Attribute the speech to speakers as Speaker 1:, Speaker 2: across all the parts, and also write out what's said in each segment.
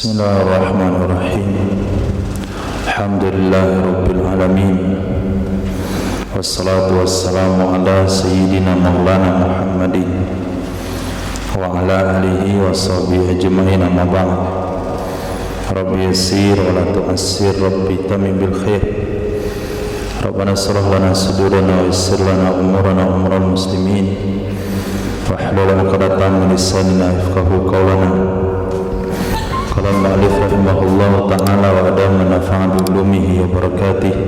Speaker 1: Bismillahirrahmanirrahim. Alhamdulillahirabbil alamin. Wassalatu wassalamu ala sayyidina maulana Muhammadin wa ala alihi wa sahbihi ajma'in, amma ba'd. Rabbi yassir wa la tu'assir, Rabbi tamim bil khair. Rabbana shrah lana sudurana wa yassir lana umurana wa umural muslimin. Wahlul 'uqdatam min lisanina yafqahu qawlana. Qala al-mu'allif rahimahullahu ta'ala wa adama nafa'a bi ulumihi wa barakatihi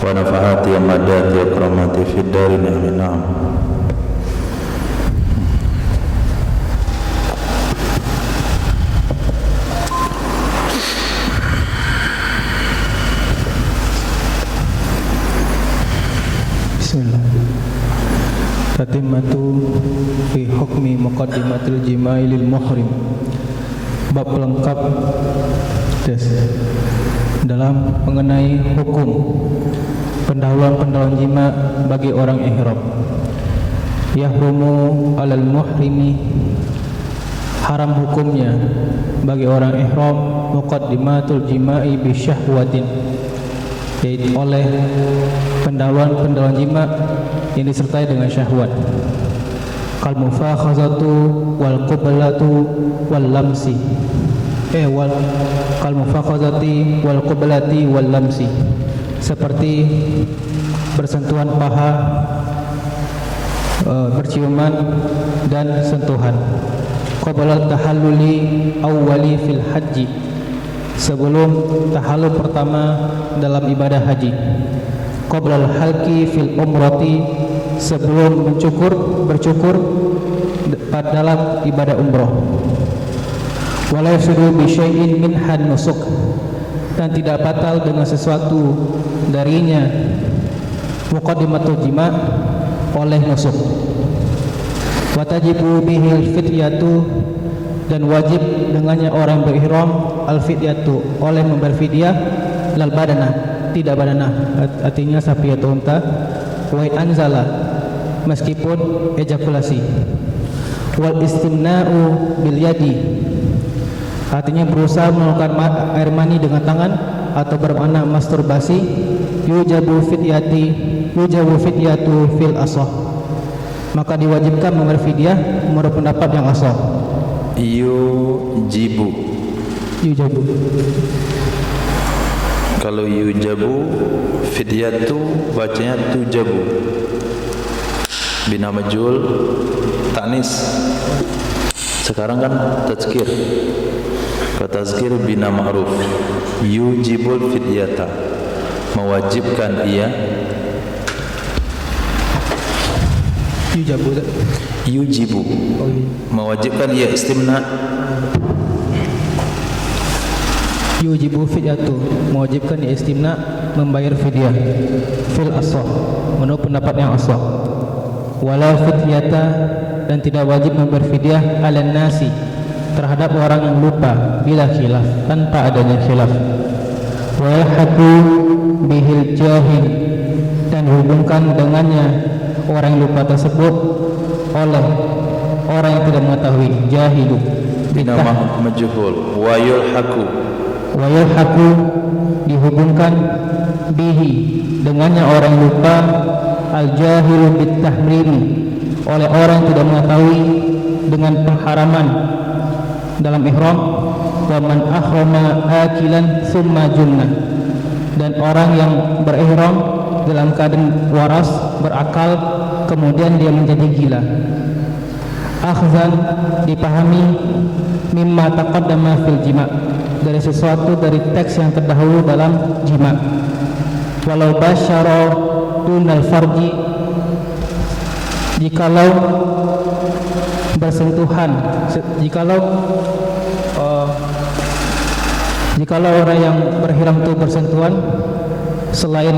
Speaker 1: wa nafa'ati wa madati wa karamati fid darin, amin.
Speaker 2: Bismillah. Tatimatu fi hukmi muqaddimatil jima'i lil muhrim. Bab pelengkap dalam mengenai hukum pendahuluan jima bagi orang ihram. Yahrumu alal muhrimi, haram hukumnya bagi orang ihram muqaddimatul jima'i bi syahwatin, yaitu oleh pendahuluan jima yang disertai dengan syahwat. Kal mufakhazatu wal qiblatu wal lamsi, kal mufakhazati wal qiblati wal lamsi, seperti bersentuhan paha, berciuman dan sentuhan. Qabla tahalluli awwali fil haji, sebelum tahallul pertama dalam ibadah haji. Qabla al-halqi fil umrati, sebelum bercukur dalam ibadah umrah. Wala yasudu bi syai'in minhan nusuk, dan tidak batal dengan sesuatu darinya muqaddimatul jima' oleh nusuk. Wa tajibu bihil fidyatu, dan wajib dengannya orang berihram al-fidyatu, oleh membayar fidyah, lal badanah, tidak badanah, artinya sapi atau unta. Wa anzala, meskipun ejakulasi. Wal istimna'u bil yadi, artinya berusaha mengeluarkan air mani dengan tangan atau bermakna masturbasi. Yujabu fidyatu fil asah, maka diwajibkan membayar fidyah menurut pendapat yang asah.
Speaker 1: Yujabu. Kalau yujabu, fidyatu bacanya tujabu. Bina majul tanis. Sekarang kan tazkir. Kalau tazkir bina ma'ruf. Yujibul fidyata, mewajibkan ia. Yujibu, mewajibkan ia istimna. Yujibu fidyatu, mewajibkan ia istimna, membayar fidyah. Fil asah, menurut pendapat yang asah. Wala fidyata, dan tidak wajib membayar fidyah ala nasi, terhadap orang yang lupa, bila khilaf, tanpa adanya khilaf. Wa yahqu bihil jahil, dan dihubungkan dengannya orang yang lupa tersebut oleh orang yang tidak mengetahui, jahilu. Bina majhul. Wa yulhaqu, dihubungkan bihi, dengannya orang lupa, al-jahilu bit-tahrimi, oleh orang yang tidak mengetahui dengan pengharaman dalam ihram. Wa man ahrama akilan thumma junna, dan orang yang berihram dalam keadaan waras, berakal, kemudian dia menjadi gila. Akhzan, dipahami, mimma taqaddama fil jima', dari sesuatu dari teks yang terdahulu dalam jima'. Walau basyara dunal farji, jikalau bersentuhan, jikalau orang yang berihram itu bersentuhan selain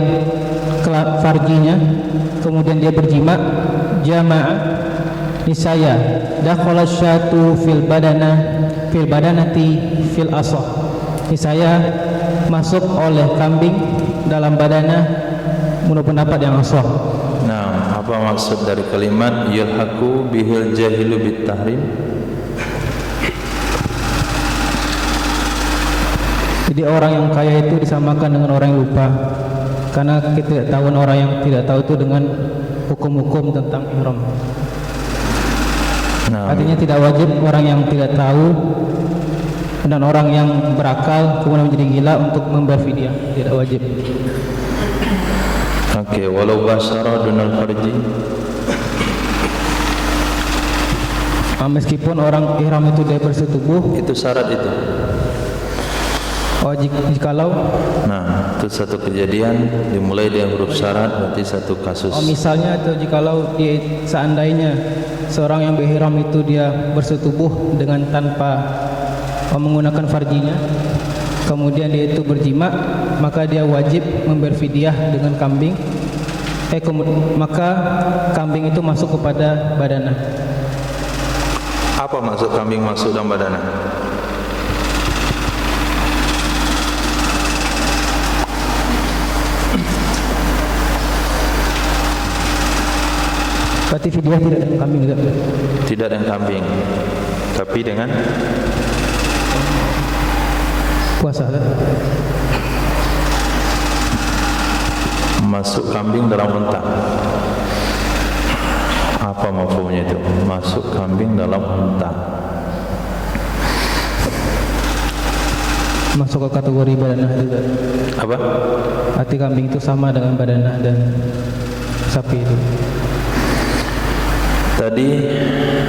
Speaker 1: farjinya, kemudian dia berjima', jama'a, nisaya dakhala syatu fil badanati fil asah, nisaya masuk oleh kambing dalam badanah menurut pendapat yang asah. Nah, apa maksud dari kalimat yulhaqu bihil jahilu bit tahrim? Jadi orang yang kaya itu disamakan dengan orang yang lupa, karena ketidaktahuan orang yang tidak tahu itu dengan hukum-hukum tentang ihram.
Speaker 3: Nah,
Speaker 1: Artinya tidak wajib orang yang tidak tahu dan orang yang berakal kemudian menjadi gila untuk membayar fidyah, tidak wajib.
Speaker 3: Oke, walau basara dunal farji.
Speaker 1: Meskipun orang ihram itu dia bersetubuh,
Speaker 3: Itu syarat itu.
Speaker 1: jikalau
Speaker 3: Nah, itu satu kejadian dimulai dengan huruf syarat, berarti satu kasus.
Speaker 1: misalnya atau jikalau dia seandainya seorang yang berihram itu dia bersetubuh dengan tanpa menggunakan farjinya, kemudian dia itu berjima, maka dia wajib membayar fidyah dengan kambing. Maka kambing itu masuk kepada badanah.
Speaker 3: Apa maksud kambing masuk dalam badannya?
Speaker 1: Berarti fidyah tidak dengan kambing juga.
Speaker 3: Tidak dengan kambing, tapi dengan
Speaker 1: Puasa kan?
Speaker 3: masuk kambing dalam unta. Apa mafhumnya itu? Masuk kambing dalam unta.
Speaker 1: Masuk ke kategori badanah juga.
Speaker 3: Apa?
Speaker 1: Arti kambing itu sama dengan badanah dan sapi itu.
Speaker 3: Tadi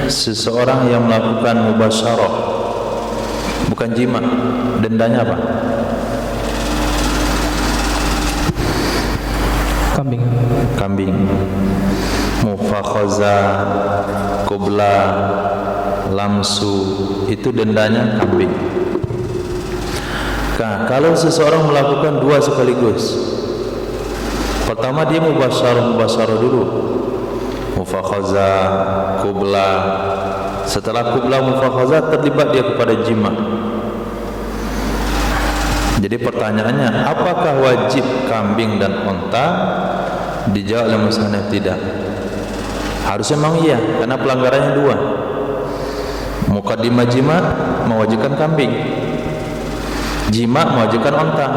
Speaker 3: seseorang yang melakukan mubasyarah, bukan jima, dendanya apa?
Speaker 1: Kambing.
Speaker 3: Kambing. Mufakhaza, qubla, lamsu, itu dendanya kambing. Nah, kalau seseorang melakukan dua sekaligus, pertama dia mubasyarah dulu, mufakhaza, qubla. Setelah qubla mufakhaza terlibat dia kepada jima. Jadi pertanyaannya, apakah wajib kambing dan unta? Dijawab oleh musannif tidak. Harusnya memang iya, karena pelanggarannya dua. Muqaddimah jima mewajibkan kambing, jima mewajibkan unta.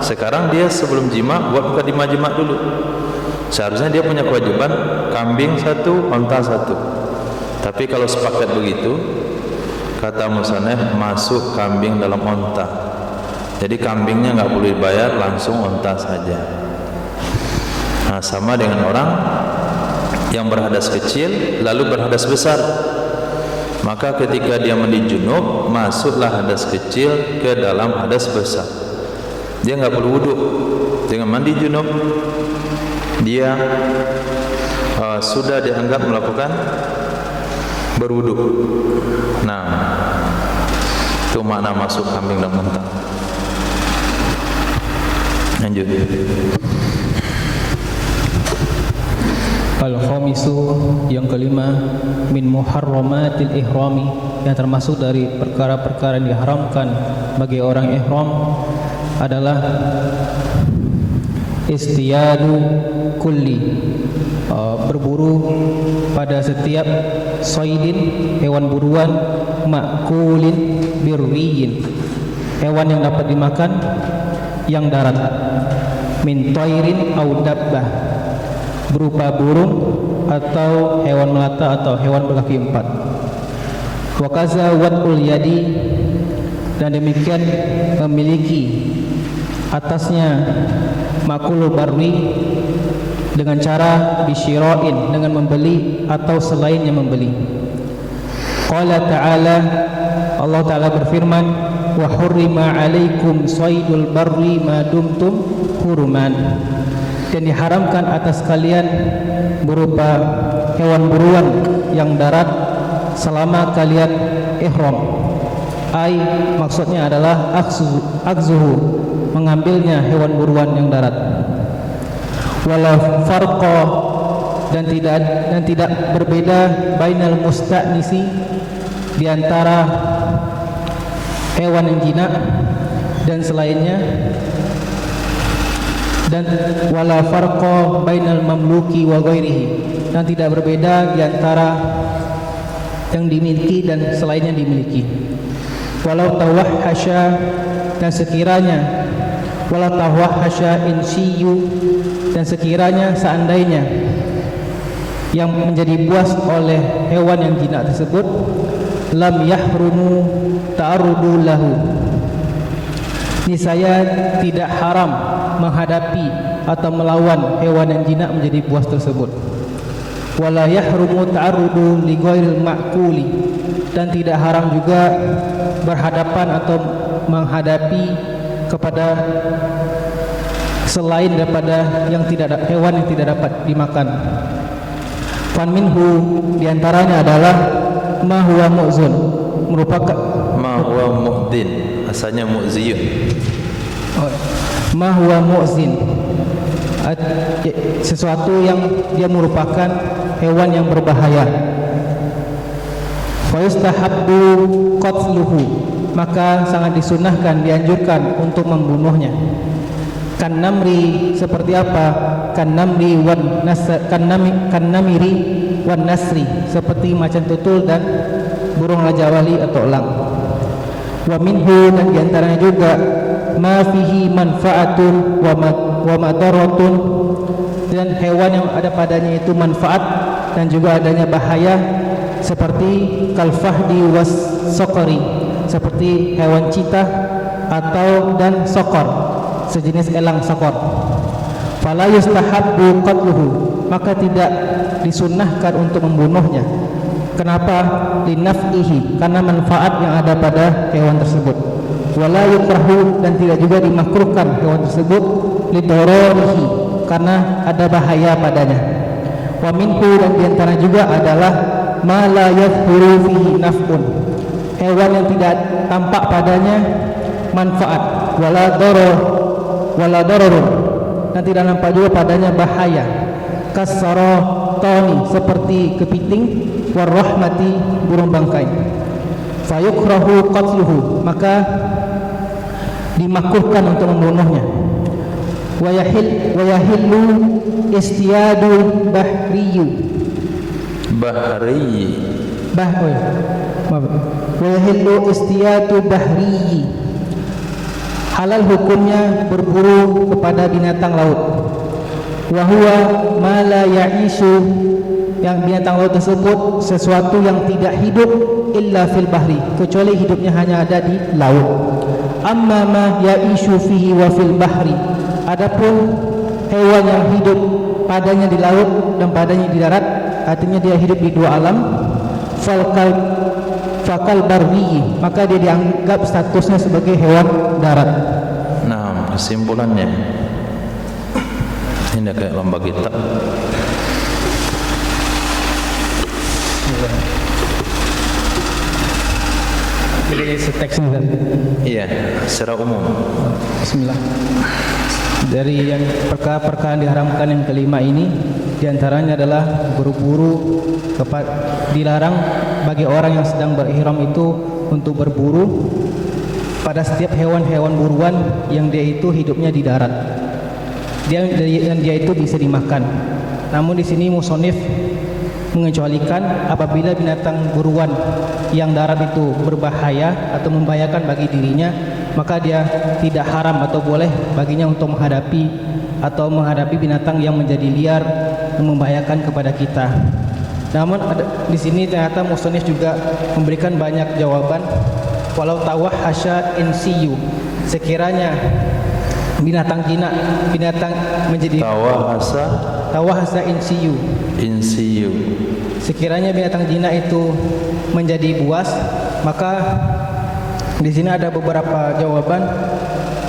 Speaker 3: Sekarang dia sebelum jima buat muqaddimah jima dulu. Seharusnya dia punya kewajiban kambing satu, unta satu. Tapi kalau sepakat begitu, kata musannif, masuk kambing dalam unta. Jadi kambingnya nggak boleh bayar, langsung unta saja. Nah, sama dengan orang yang berhadas kecil lalu berhadas besar. Maka ketika dia mandi junub, masuklah hadas kecil ke dalam hadas besar. Dia nggak perlu wudhu. Dengan mandi junub, dia sudah dianggap melakukan berwudhu. Nah, itu makna masuk kambing dan unta. Lanjut.
Speaker 1: Al-khamisu, yang kelima, min muharramatil ihrami, yang termasuk dari perkara-perkara yang diharamkan bagi orang ihram adalah istiyadu kulli, berburu pada setiap soidin, hewan buruan, makulin birriyin, hewan yang dapat dimakan yang darat, min tairin au dabbah, berupa burung atau hewan melata atau hewan berkaki empat. Wa kaza wad'ul yadi, dan demikian memiliki atasnya makulul barri dengan cara bisyira'in, dengan membeli atau selainnya membeli. Qala ta'ala, Allah Ta'ala berfirman, wa hurrima alaikum saydul barri ma dumtum huruman, dan diharamkan atas kalian berupa hewan buruan yang darat selama kalian ihram. Ai, maksudnya adalah akzuhu, mengambilnya hewan buruan yang darat. Wala farqa, dan tidak berbeda bainal musta'nisi, di antara hewan yang jinak dan selainnya, dan wala farqa bainal mamluki wa ghairihi, dan tidak berbeda di antara yang dimiliki dan selainnya dimiliki. Walau tawahhasya, dan sekiranya wala tawahhasya insiyu, dan sekiranya seandainya yang menjadi buas oleh hewan yang jinak tersebut, lam yahrumu ta'arrudu lahu, niscaya tidak haram menghadapi atau melawan hewan yang jinak menjadi buas tersebut. Wala yahrumu ta'arrudu li ghairil ma'kuli, dan tidak haram juga berhadapan atau menghadapi kepada selain daripada hewan yang tidak dapat dimakan. Fan minhu, diantaranya adalah ma huwa mu'zun, merupakan
Speaker 3: ma huwa mu'din, asalnya mu'ziyun.
Speaker 1: Ma huwa mu'zin, sesuatu yang dia merupakan hewan yang berbahaya. Fa yustahabbu qatluhu, maka sangat disunahkan, dianjurkan untuk membunuhnya. Kan namri, seperti apa? Kan namri wan namiri wan nasri, seperti macan tutul dan burung raja wali atau elang. Wa minhu, dan diantaranya juga ma fihi manfaatun wa madaratun, dan hewan yang ada padanya itu manfaat dan juga adanya bahaya, seperti kalfahdi was sokori, seperti hewan citah atau dan sokor, sejenis elang sokor. Fala yustahabbu qatluhu, maka tidak disunnahkan untuk membunuhnya. Kenapa? Linaf'ihi, karena manfaat yang ada pada hewan tersebut. Wala yukrahu, dan tidak juga dimakruhkan hewan tersebut lidororihi, karena ada bahaya padanya. Wa minhu, dan diantara juga adalah ma la yadhkuru fihi naf'un, hewan yang tidak tampak padanya manfaat, wala dararun, dan tidak nampak juga padanya bahaya. Kasaratani, seperti kepiting, warahmati, burung bangkai. Fayukrahu qatluhu, maka dimakruhkan untuk membunuhnya. Wa yahillu istiyadu bahriyu, wa yahillu istiyadu bahriyi, halal hukumnya berburu kepada binatang laut. Wa huwa ma la ya'ishu, yang binatang laut tersebut sesuatu yang tidak hidup illa fil bahri, kecuali hidupnya hanya ada di laut. Amma ma ya'ishu fihi wa fil bahri, adapun hewan yang hidup padanya di laut dan padanya di darat, artinya dia hidup di dua alam, fakal barwi, maka dia dianggap statusnya sebagai hewan darat.
Speaker 3: Nah, kesimpulannya ini kayak lomba kitab.
Speaker 1: Jadi seteks ini.
Speaker 3: Iya, secara umum.
Speaker 1: Bismillah. Dari yang perkara-perkara diharamkan yang kelima ini, diantaranya adalah berburu, dilarang bagi orang yang sedang berihram itu untuk berburu pada setiap hewan-hewan buruan yang dia itu hidupnya di darat. Dia itu bisa dimakan. Namun di sini musonif mengecualikan apabila binatang buruan yang darat itu berbahaya atau membahayakan bagi dirinya, maka dia tidak haram atau boleh baginya untuk menghadapi binatang yang menjadi liar dan membahayakan kepada kita. Namun di sini ternyata musonif juga memberikan banyak jawaban. Walau tawahhasya insiyu, sekiranya binatang jinak, binatang menjadi tawahhasa insiyu, sekiranya binatang jinak itu menjadi buas, maka di sini ada beberapa jawaban.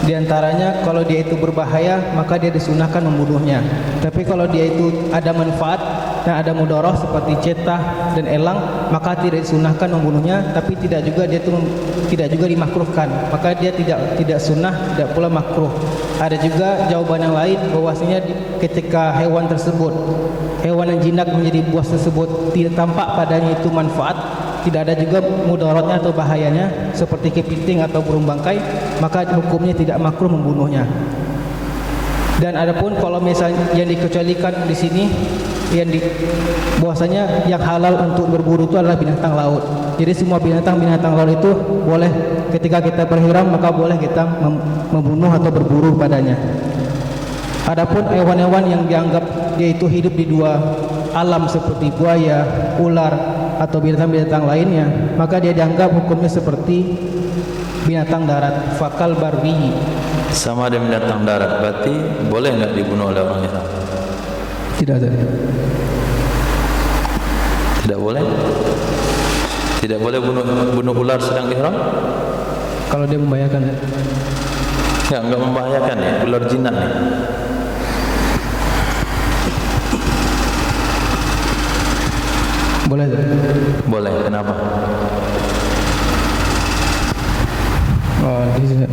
Speaker 1: Di antaranya, kalau dia itu berbahaya, maka dia disunahkan membunuhnya. Tapi kalau dia itu ada manfaat dan ada mudarat seperti cetah dan elang, maka tidak disunahkan membunuhnya. Tapi tidak juga dimakruhkan, maka dia tidak sunnah, tidak pula makruh. Ada juga jawaban yang lain, bahwasanya ketika hewan yang jinak menjadi buas tersebut tidak tampak padanya itu manfaat, tidak ada juga mudaratnya atau bahayanya seperti kepiting atau burung bangkai, maka hukumnya tidak makruh membunuhnya. Dan adapun kalau misalnya yang dikecualikan di sini, bahwasanya yang halal untuk berburu itu adalah binatang laut. Jadi semua binatang laut itu boleh ketika kita berihram maka boleh kita membunuh atau berburu padanya. Adapun hewan-hewan yang dianggap dia itu hidup di dua alam seperti buaya, ular atau binatang-binatang lainnya, maka dia dianggap hukumnya seperti binatang darat, fakal barri.
Speaker 3: Sama dengan binatang darat, berarti boleh enggak dibunuh oleh orang ihram?
Speaker 1: Tidak ada.
Speaker 3: Tidak boleh. Tidak boleh bunuh ular sedang ihram?
Speaker 1: Kalau dia membahayakan.
Speaker 3: Enggak membahayakan ya, ular jinak nih.
Speaker 1: Boleh.
Speaker 3: Boleh, kenapa?
Speaker 1: Oh, di sini.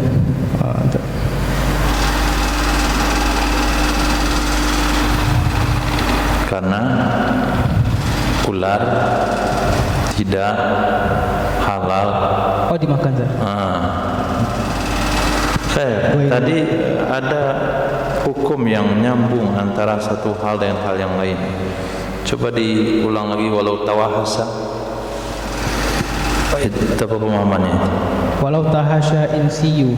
Speaker 3: Karena ular tidak halal.
Speaker 1: Oh, dimakan Zat.
Speaker 3: Tadi ada hukum yang nyambung antara satu hal dengan hal yang lain. Coba diulang lagi, walau tawahasa. Itu apa pemahamannya?
Speaker 1: Walau tahasya insiyu.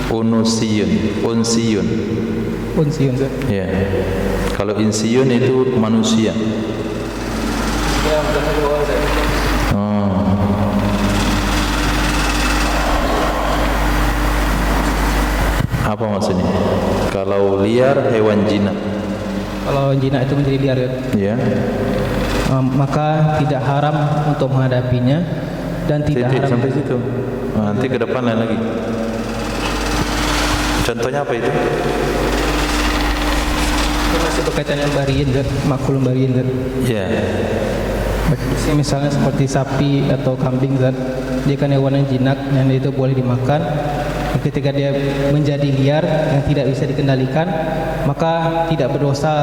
Speaker 3: Unsiyun.
Speaker 1: Zat.
Speaker 3: Ya. Kalau insiyun itu manusia. Apa maksudnya? Kalau liar, hewan jinak.
Speaker 1: Kalau jinak itu menjadi liar,
Speaker 3: ya.
Speaker 1: Maka tidak haram untuk menghadapinya dan tidak haram
Speaker 3: sampai situ. Nanti ke depan lain lagi. Contohnya apa itu?
Speaker 1: Itu masih berkaitan dengan bariin, makulun bariin.
Speaker 3: Ya.
Speaker 1: Misalnya seperti sapi atau kambing, dia kan hewan yang jinak yang itu boleh dimakan. Ketika dia menjadi liar yang tidak bisa dikendalikan, maka tidak berdosa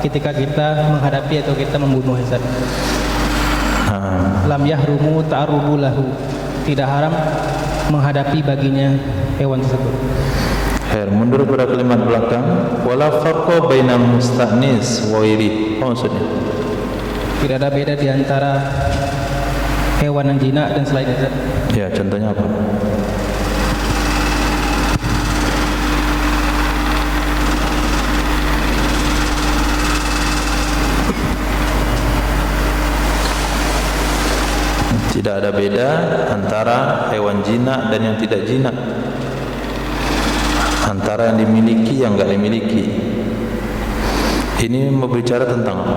Speaker 1: ketika kita menghadapi atau kita membunuh Zat. Lam yahrumu ta'arrudu lahu. Tidak haram menghadapi baginya hewan tersebut.
Speaker 3: Mundur pada kalimat belakang, wala farqa baina musta'nis wa ghairi. Apa maksudnya?
Speaker 1: Tidak ada beda di antara hewan yang jinak dan selainnya.
Speaker 3: Ya, contohnya apa? Tidak ada beda antara hewan jinak dan yang tidak jinak, antara yang dimiliki yang enggak dimiliki. Ini berbicara tentang apa?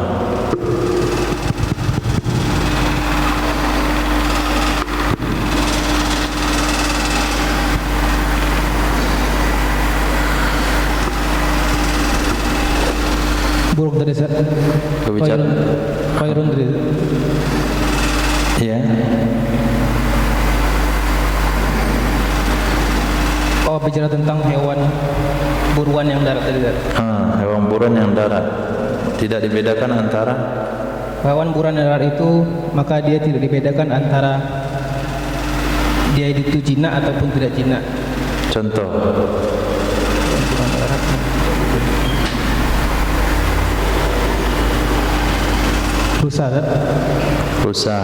Speaker 1: Buruk dari Zat.
Speaker 3: Berbicara
Speaker 1: Khairun dari Zat.
Speaker 3: Ya.
Speaker 1: Oh, bicara tentang hewan buruan yang darat tadi.
Speaker 3: Hewan buruan yang darat. Tidak dibedakan antara
Speaker 1: hewan buruan yang darat itu, maka dia tidak dibedakan antara dia itu jinak ataupun tidak jinak.
Speaker 3: Contoh.
Speaker 1: Rusa,
Speaker 3: rusa,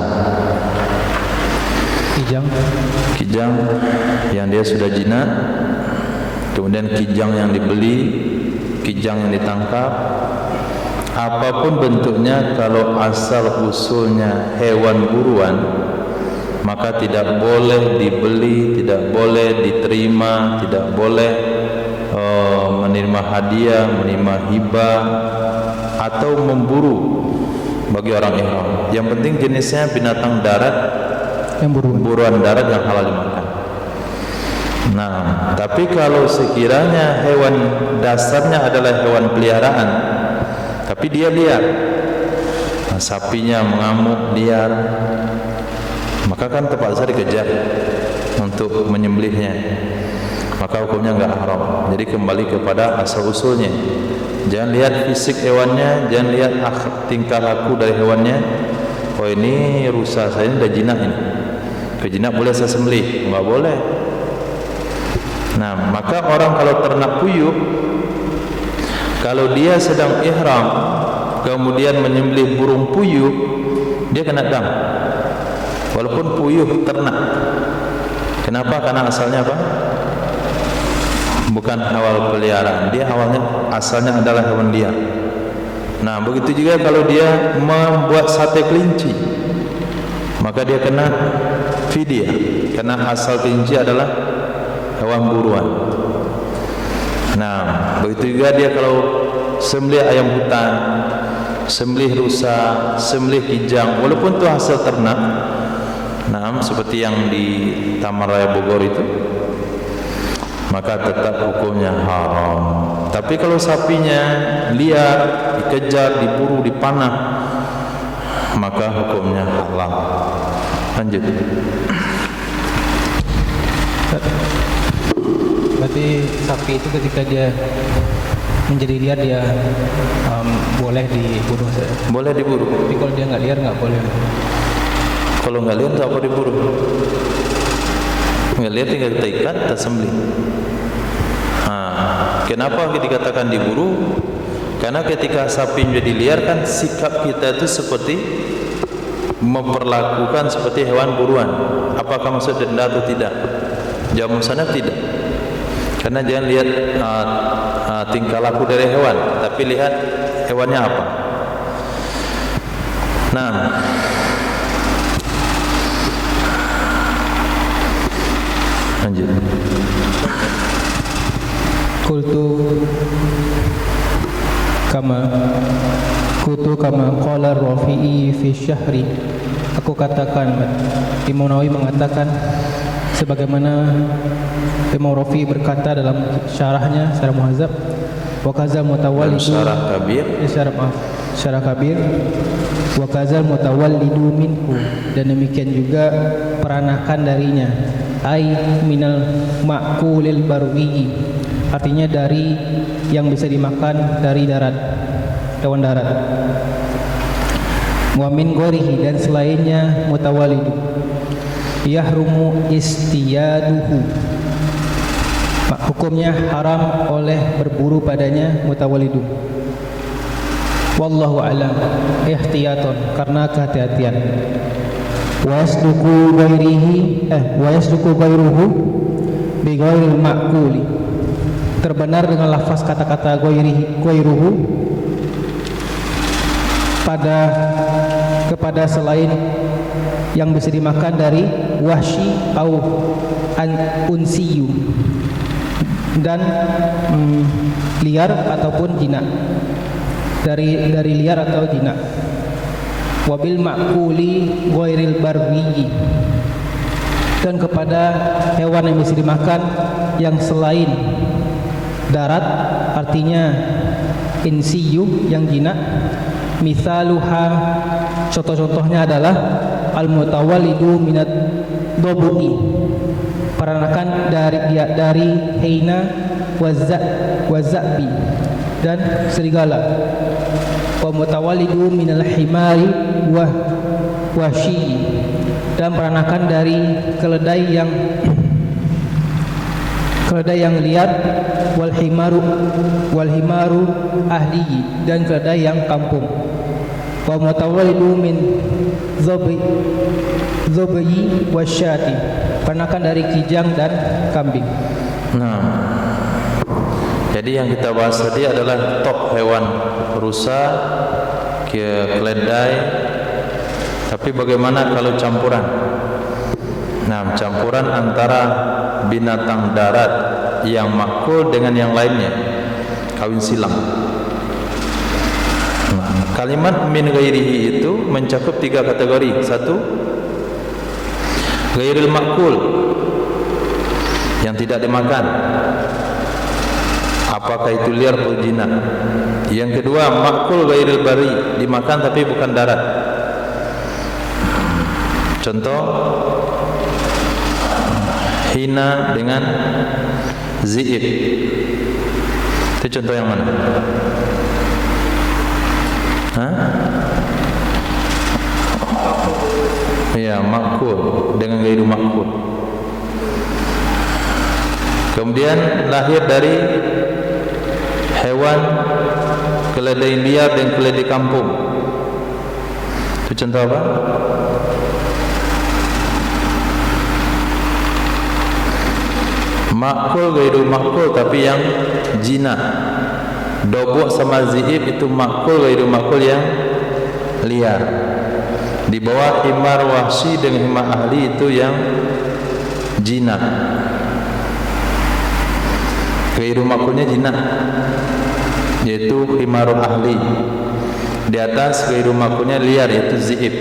Speaker 3: kijang yang dia sudah jinak, kemudian kijang yang dibeli, kijang yang ditangkap, apapun bentuknya, kalau asal usulnya hewan buruan, maka tidak boleh dibeli, tidak boleh diterima, tidak boleh menerima hadiah, menerima hibah atau memburu bagi orang ihram. Yang penting jenisnya binatang darat, yang buruan darat yang halal dimakan. Nah, tapi kalau sekiranya hewan dasarnya adalah hewan peliharaan, tapi dia liar, sapinya mengamuk liar, maka kan terpaksa dikejar untuk menyembelihnya, maka hukumnya enggak haram. Jadi kembali kepada asal usulnya. Jangan lihat fisik hewannya, jangan lihat tingkah laku dari hewannya. Oh, ini rusa saya ini dah jinak ini. Kejinak boleh saya sembelih? Enggak boleh. Nah, maka orang kalau ternak puyuh, kalau dia sedang ihram kemudian menyembelih burung puyuh, dia kena dam. Walaupun puyuh ternak. Kenapa? Karena asalnya apa? Bukan awal peliharaan, dia asalnya adalah hewan liar. Nah, begitu juga kalau dia membuat sate kelinci, maka dia kena fidyah, karena asal kelinci adalah hewan buruan. Nah, begitu juga dia kalau sembelih ayam hutan, sembelih rusa, sembelih kijang, walaupun itu hasil ternak, nah, seperti yang di Taman Raya Bogor itu, maka tetap hukumnya haram. Tapi kalau sapinya liar, dikejar, diburu, dipanah, maka hukumnya halal. Lanjut.
Speaker 2: Berarti sapi itu ketika dia menjadi liar dia boleh diburu.
Speaker 3: Boleh diburu.
Speaker 2: Tapi kalau dia nggak liar nggak boleh.
Speaker 3: Kalau nggak liar tak apa diburu. Nggak liar tinggal kita ikat, kita sembelih. Kenapa dikatakan diburu? Karena ketika sapi menjadi liar kan sikap kita itu seperti memperlakukan seperti hewan buruan. Apakah maksud denda atau tidak? Jawab sana tidak. Karena jangan lihat tingkah laku dari hewan, tapi lihat hewannya apa. Nah, lanjut.
Speaker 2: Kutu kama qala Rafi'i fi syahri. Aku katakan, Imam Nawawi mengatakan sebagaimana Imam Rafi'i berkata dalam syarahnya, syarah Muhadzab, wa kazal mutawallidu syarah kabir wa kazal mutawallidu minhu, dan demikian juga peranakan darinya, ai minal ma'kulil barwi, artinya dari yang bisa dimakan dari darat, hewan darat. Wa min ghairihi, dan selainnya mutawallidu, yahrumu istiyaduhu, hukumnya haram oleh berburu padanya mutawallidu. Wallahu a'lam, ihtiyaton, karena kehati-hatian. Wa yasduqu ghairuhu bi ghairil ma'kuli, terbenar dengan lafaz kata-kata ghairuhu kepada selain yang bisa dimakan dari wahsy au unsiyu, dan liar ataupun jinak, dari liar atau jinak. Wabil ma'kuli ghairil barwi, dan kepada hewan yang bisa dimakan yang selain darat, artinya insiyu, yang jinak. Misaluha, contoh-contohnya adalah al-mutawallidu minad dobu'i, peranakan dari hina wazabi, dan serigala. Wa mutawallidu minal himari wahsyi, dan peranakan dari keledai yang liar, wal himaru ahli, dan keledai yang kampung. Wa mutawallidu min zobi wasyati, peranakan dari kijang dan kambing.
Speaker 3: Nah, jadi yang kita bahas tadi adalah top hewan rusa, keledai. Tapi bagaimana kalau campuran? Nah, campuran antara binatang darat yang makul dengan yang lainnya, kawin silang. Nah, kalimat min ghairihi itu mencakup 3 kategori. 1, ghairil makul, yang tidak dimakan, apakah itu liar atau jinak. Yang kedua, makul ghairil bari, dimakan tapi bukan darat. Contoh, hina dengan zi'ib. Itu contoh yang mana? Ya, makul dengan gairu makul. Kemudian lahir dari hewan keledai liar dan keledai kampung. Itu contoh apa? makul gairu makul tapi yang jinak. Dobok sama ziib itu makul gairu makul yang liar. Di bawah himar wahsi dengan himar ahli itu yang jinak. Gairu makulnya jinak, yaitu himarul ahli. Di atas gairu makulnya liar, yaitu ziib.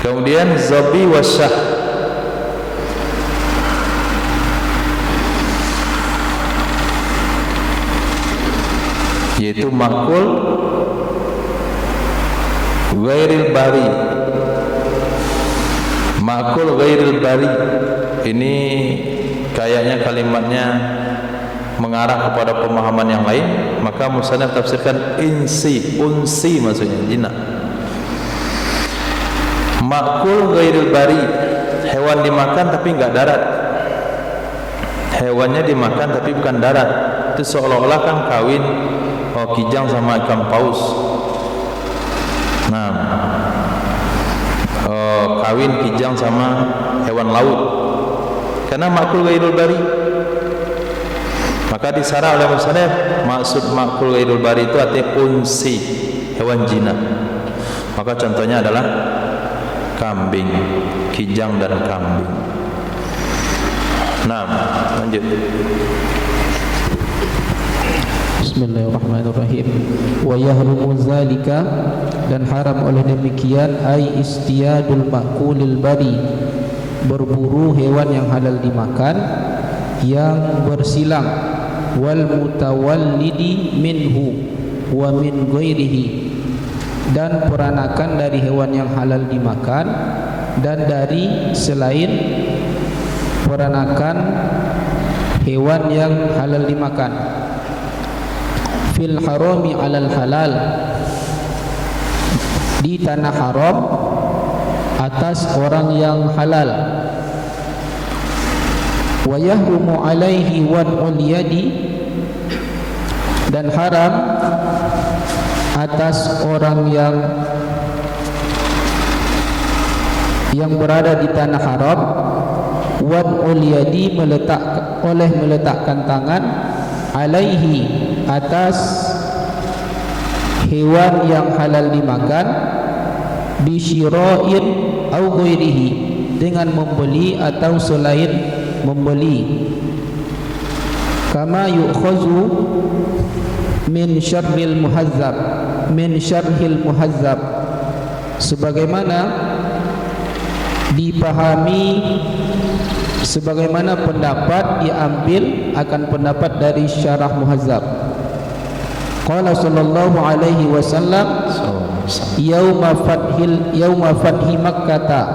Speaker 3: Kemudian zabi wasyah, yaitu makul ghairil bari. Makul ghairil bari ini kayaknya kalimatnya mengarah kepada pemahaman yang lain, maka musannaf tafsirkan insi, unsi maksudnya jinak. Makul ghairil bari, hewan dimakan tapi enggak darat. Hewannya dimakan tapi bukan darat. Itu seolah-olah kan kawin kijang sama ikan paus. Nah, kawin kijang sama hewan laut. Karena makul ghairul bari. Maka disarah oleh musannaf, maksud makul ghairul bari itu artinya unsi, hewan jinak. Maka contohnya adalah kambing, kijang dan kambing. Nah, lanjut.
Speaker 2: Bismillahirrahmanirrahim. Wa yahrumu zalika, dan haram oleh demikian ai istiyadul makulil bari, berburu hewan yang halal dimakan yang bersilang, wal mutawallidi minhu wa min ghairihi, dan peranakan dari hewan yang halal dimakan dan dari selain peranakan hewan yang halal dimakan. Fil harami alal halal, di tanah haram atas orang yang halal. Wa yahrumu alaihi wad'ul yadi, dan haram atas orang yang berada di tanah haram, wad'ul yadi, meletakkan tangan, alaihi, atas hewan yang halal dimakan, bisyira'in au ghairihi, dengan membeli atau selain membeli. Kama yu'khazu min syarril muhazzab, min syarhil muhazzab, sebagaimana dipahami, sebagaimana pendapat diambil akan pendapat dari syarah muhazzab. Qala sallallahu alaihi wasallam yauma fathi Makkah,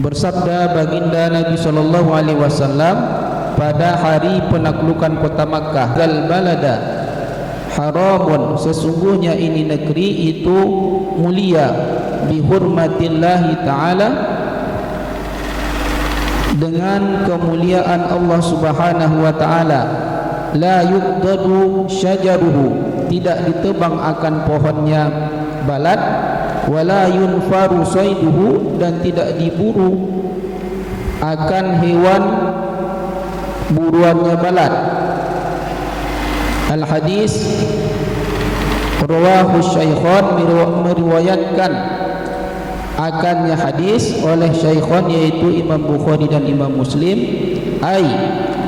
Speaker 2: bersabda baginda Nabi sallallahu alaihi wasallam pada hari penaklukan kota Makkah, zal balada haramun, sesungguhnya ini negeri itu mulia, bi hurmatillahi taala, dengan kemuliaan Allah Subhanahu wa taala. La yuqdadu syajaruhu, tidak ditebang akan pohonnya balat, wala yunfaru sayduhu, dan tidak diburu akan hewan buruannya balat. Al hadis rawahu syaikhan, meriwayatkan akannya hadis oleh syaikhan, yaitu Imam Bukhari dan Imam Muslim. Ai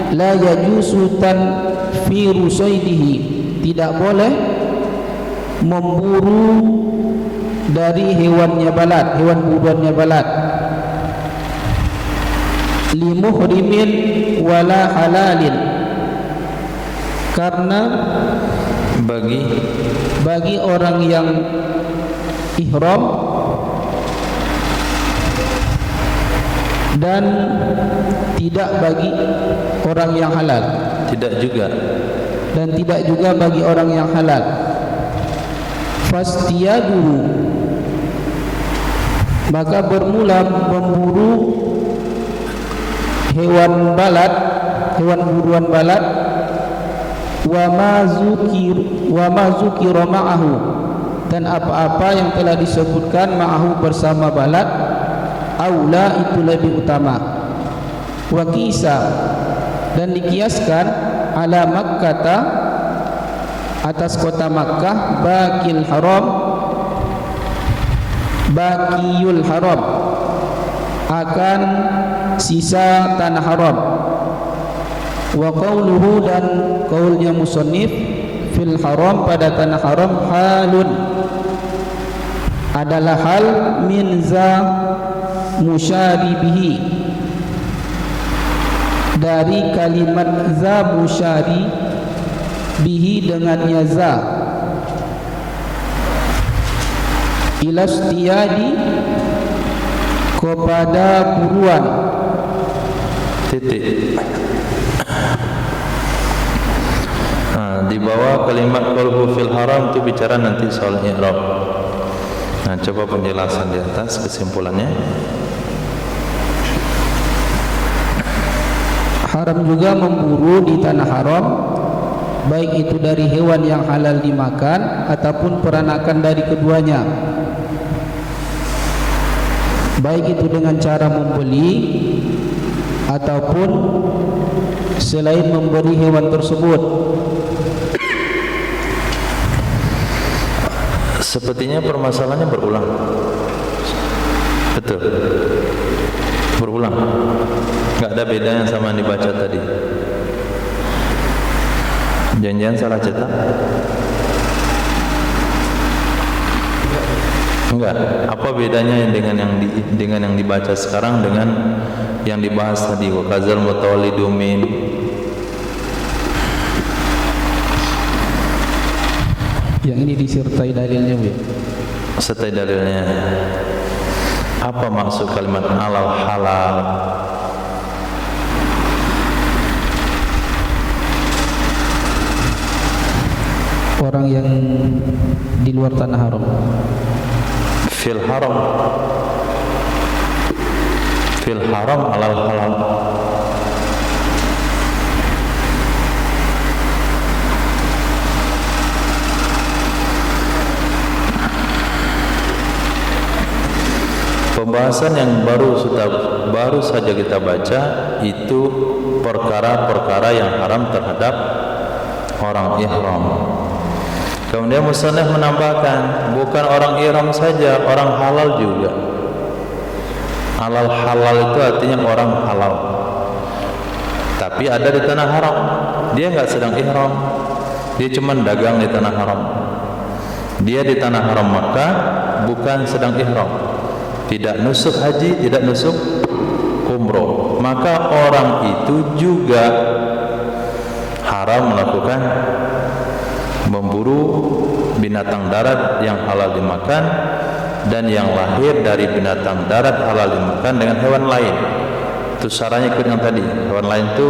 Speaker 2: la yajuzu tanfiru saydihi, tidak boleh memburu dari hewannya balat, hewan buruannya balat. Limuhrimin wala halalin, karena bagi orang yang ihram dan tidak bagi orang yang halal, dan tidak juga bagi orang yang halal. Fastiyaduhu, maka bermula memburu hewan balat, hewan buruan balat. Wa ma zukira ma'ahu, dan apa-apa yang telah disebutkan ma'ahu bersama balat, aula, itu lebih utama. Wa qisa, dan dikiaskan ala Makkata, atas kota Makkah, Baqiyul Haram, akan sisa tanah haram. Wa qauluhu, dan qaulnya musannif, fil haram, pada tanah haram, halun, adalah hal min za musyaribihi, dari kalimat za musyari bihi, dengannya za, ilastiyadi, kepada buruan.
Speaker 3: Titik. Di bawah kalimat qalbu fil haram itu bicara nanti soal i'rab. Nah, coba penjelasan di atas kesimpulannya.
Speaker 2: Haram juga memburu di tanah haram, baik itu dari hewan yang halal dimakan ataupun peranakan dari keduanya, baik itu dengan cara membeli ataupun selain memberi hewan tersebut.
Speaker 3: Sepertinya permasalahannya berulang. Betul. Berulang. Enggak ada bedanya sama yang dibaca tadi. Jangan-jangan salah cetak? Enggak. Apa bedanya dengan yang dibaca sekarang dengan yang dibahas tadi? Wa kazal mutawallidu min.
Speaker 2: Yang ini disertai dalilnya, Bu.
Speaker 3: Sertai dalilnya. Apa maksud kalimat halal halal?
Speaker 2: Orang yang di luar tanah haram.
Speaker 3: Fil haram. Fil haram halal halal. Pembahasan yang baru saja kita baca itu perkara-perkara yang haram terhadap orang ihram. Kemudian musannaf menambahkan, bukan orang ihram saja, orang halal juga. Halal itu artinya orang halal, tapi ada di tanah haram. Dia enggak sedang ihram, dia cuma dagang di tanah haram. Dia di tanah haram Makkah, bukan sedang ihram, tidak nusuk haji, tidak nusuk umroh, maka orang itu juga haram melakukan memburu binatang darat yang halal dimakan dan yang lahir dari binatang darat halal dimakan dengan hewan lain. Itu syaratnya ikut yang tadi. Hewan lain itu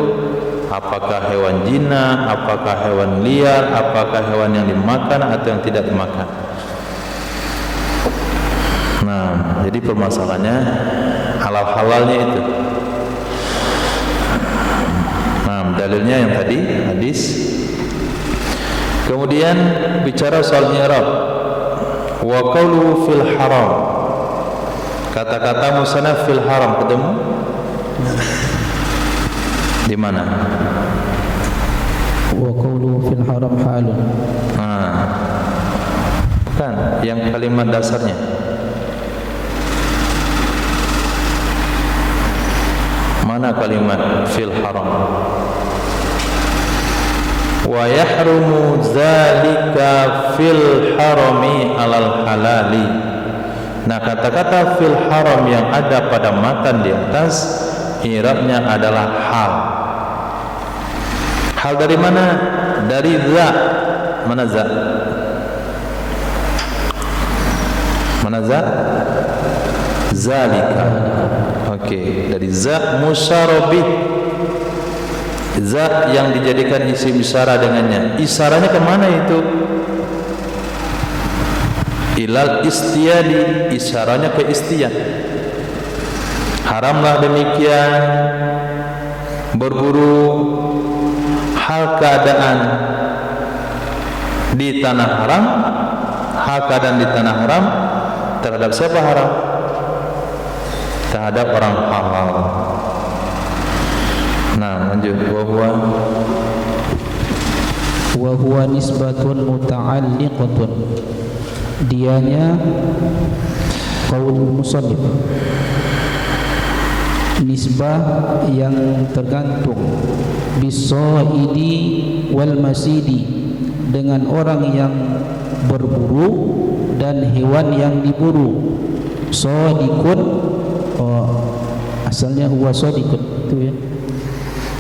Speaker 3: apakah hewan jina, apakah hewan liar, apakah hewan yang dimakan atau yang tidak dimakan. Nah, jadi permasalahannya halal-halalnya itu. Nah, dalilnya yang tadi hadis. Kemudian bicara soal i'rab. Wa qawlu fil haram. Kata-kata musannaf fil haram ketemu di mana?
Speaker 2: Wa qawlu fil haram halun.
Speaker 3: Nah, bukan yang kalimat dasarnya. Mana kalimat fil haram? Wa yahrumu dzalika fil harami alal halali. Nah, kata-kata fil haram yang ada pada matan di atas, i'rabnya adalah hal. Hal dari mana? Dari za. Mana za? Mana za? Zalika. Okey, dari za musyarabih. Za yang dijadikan isim isyarah dengannya. Isyarahnya kemana itu? Ilal istiyadi, isyarahnya ke istiyad. Haramlah demikian berburu hal keadaan di tanah haram. Hal keadaan di tanah haram terhadap siapa haram? Terhadap orang halal. lanjut.
Speaker 2: Wa huwa nisbatun muta'alliqatun. Dianya qaul musannif, nisbah yang tergantung, bisaidi wal masidi, dengan orang yang berburu dan hewan yang diburu. Sadiqun, asalnya huwa sadiqun itu ya.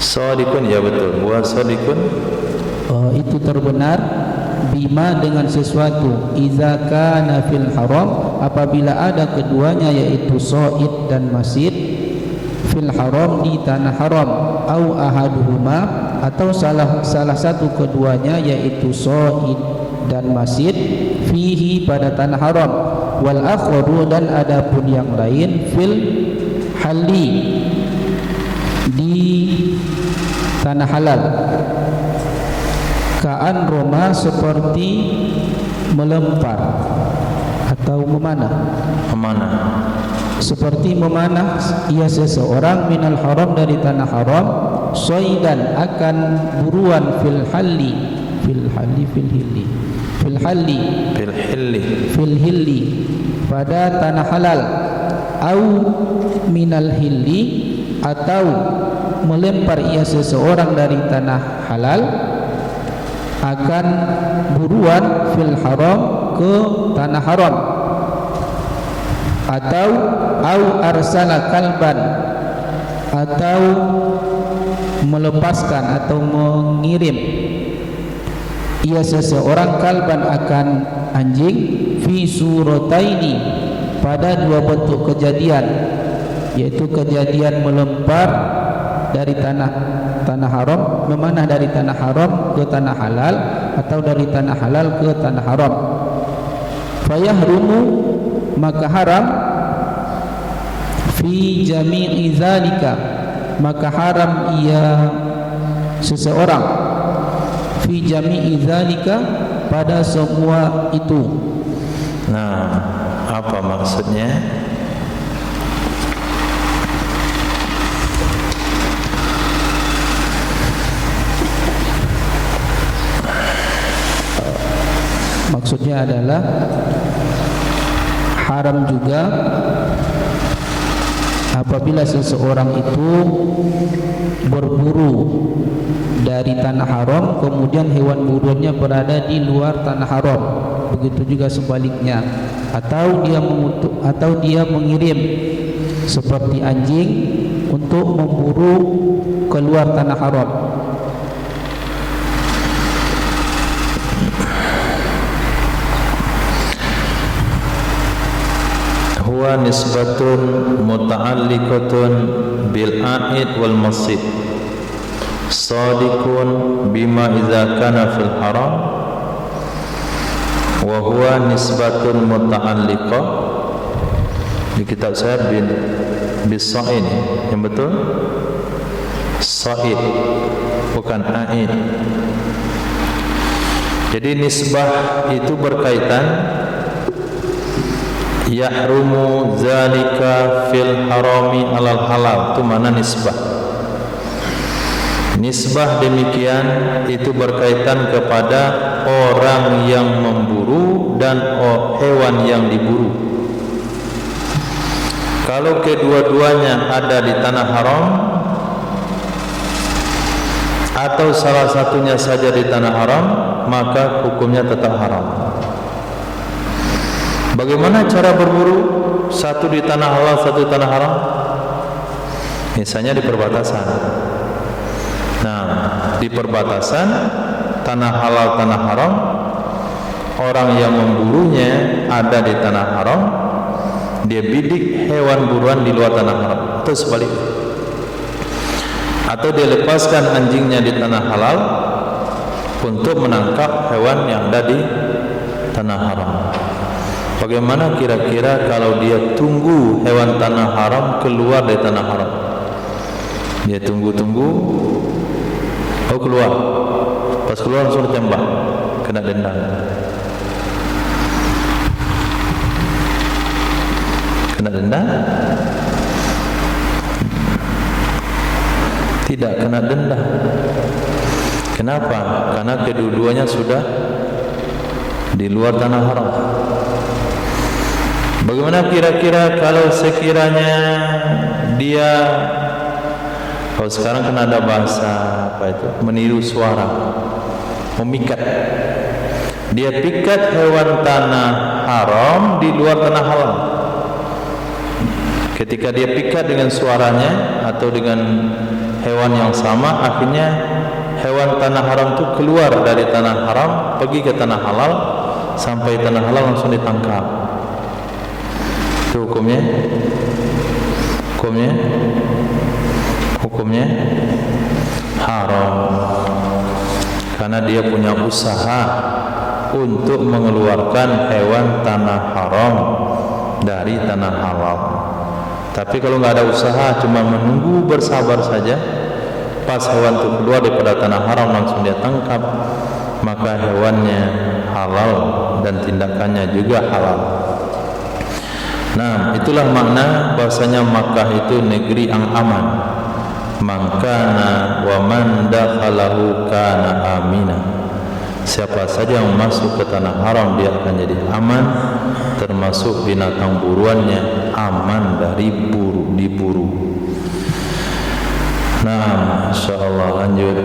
Speaker 3: Sadiqun, ya betul. Huwa sadiqun,
Speaker 2: itu terbenar, bima, dengan sesuatu, iza kana fil haram, apabila ada keduanya yaitu said dan masid, fil haram, di tanah haram, au ahaduhuma, atau salah satu keduanya yaitu said dan masid, fihi, pada tanah haram, wal akharu, dan adapun yang lain, fil halli, di tanah halal. Ka'an roma, seperti melempar atau memanah. Seperti memanah ia seseorang minal haram, dari tanah haram, soidan, akan buruan, fil hilli, pada tanah halal, au minal hilli, atau melempar ia seseorang dari tanah halal, akan buruan, fil haram, ke tanah haram, atau au arsala kalban, atau melepaskan atau mengirim ia seseorang, kalban, akan anjing, fi surataini, pada dua bentuk kejadian, yaitu kejadian melempar dari tanah haram, memanah dari tanah haram ke tanah halal, atau dari tanah halal ke tanah haram. Fayahrumu, maka haram, fi jami'i zalika, maka haram ia seseorang, fi jami'i zalika, pada semua itu.
Speaker 3: Nah, apa maksudnya?
Speaker 2: Maksudnya adalah haram juga apabila seseorang itu berburu dari tanah haram, kemudian hewan buruannya berada di luar tanah haram. Begitu juga sebaliknya, atau dia mengirim seperti anjing untuk memburu keluar tanah haram.
Speaker 3: Huwa nisbatun muta'alliqatun bil a'id wal masid, sadiqun bima idza kana fil haram, wa huwa nisbatun muta'alliqah. Di kitab saya bis sa'id, yang betul sa'id, bukan a'id. Jadi nisbah itu berkaitan, yahrumu zalika fil harami alal halal, itu mana nisbah. Nisbah demikian itu berkaitan kepada orang yang memburu dan hewan yang diburu. Kalau kedua-duanya ada di tanah haram, atau salah satunya saja di tanah haram, maka hukumnya tetap haram. Bagaimana cara berburu? Satu di tanah halal, satu di tanah haram. Misalnya di perbatasan. Nah, di perbatasan tanah halal, tanah haram, orang yang memburunya ada di tanah haram, dia bidik hewan buruan di luar tanah haram, atau sebaliknya. Atau dia lepaskan anjingnya di tanah halal untuk menangkap hewan yang ada di tanah haram. Bagaimana kira-kira kalau dia tunggu hewan tanah haram keluar dari tanah haram? Dia tunggu-tunggu, oh keluar. Pas keluar langsung ditembak, kena denda. Kena denda. tidak kena denda. Kenapa? Karena kedua-duanya sudah di luar tanah haram. Bagaimana kira-kira kalau sekiranya dia, kalau sekarang kan ada bahasa apa itu, meniru suara, memikat. Dia pikat hewan tanah haram di luar tanah halal. Ketika dia pikat dengan suaranya atau dengan hewan yang sama, akhirnya hewan tanah haram itu keluar dari tanah haram pergi ke tanah halal, sampai tanah halal langsung ditangkap. Itu hukumnya. Hukumnya haram, karena dia punya usaha untuk mengeluarkan hewan tanah haram dari tanah halal. Tapi kalau nggak ada usaha, cuma menunggu bersabar saja, pas hewan itu keluar daripada tanah haram langsung dia tangkap, maka hewannya halal dan tindakannya juga halal. Nah, itulah makna bahasanya Makkah itu negeri yang aman. Mangkana wa man dakhalahu kana amina. Siapa saja yang masuk ke tanah haram dia akan jadi aman, termasuk binatang buruannya aman dari diburu. Nah, insyaallah lanjut.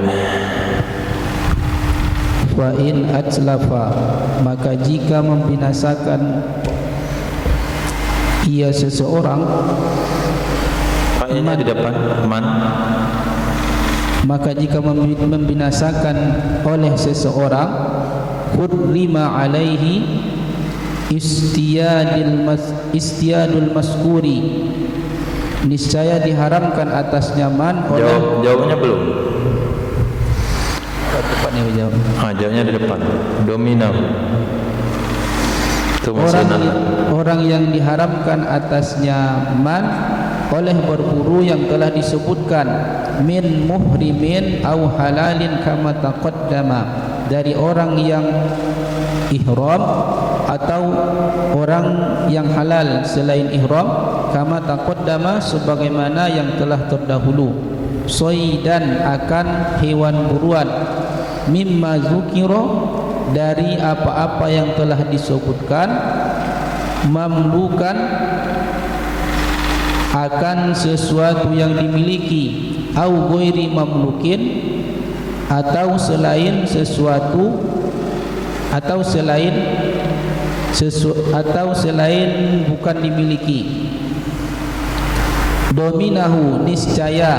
Speaker 2: Wa in atlafa, maka jika membinasakan ia seseorang,
Speaker 3: Paknya di depan man,
Speaker 2: maka jika membinasakan oleh seseorang, hurrima alaihi istiyadul maskuri, niscaya diharamkan atasnya man oleh.
Speaker 3: Jawabnya belum.
Speaker 2: Depannya jawab.
Speaker 3: Jawabnya di depan. Dominam.
Speaker 2: Orang yang diharamkan atasnya man oleh berburu yang telah disebutkan min muhrimin au halalin kama taqaddama, dari orang yang ihram atau orang yang halal selain ihram, kama taqaddama sebagaimana yang telah terdahulu. Soidan akan hewan buruan, mimma zukira dari apa-apa yang telah disebutkan, mamlukan akan sesuatu yang dimiliki, au ghairi mamlukin atau selain sesuatu, atau selain bukan dimiliki. Dominahu, niscaya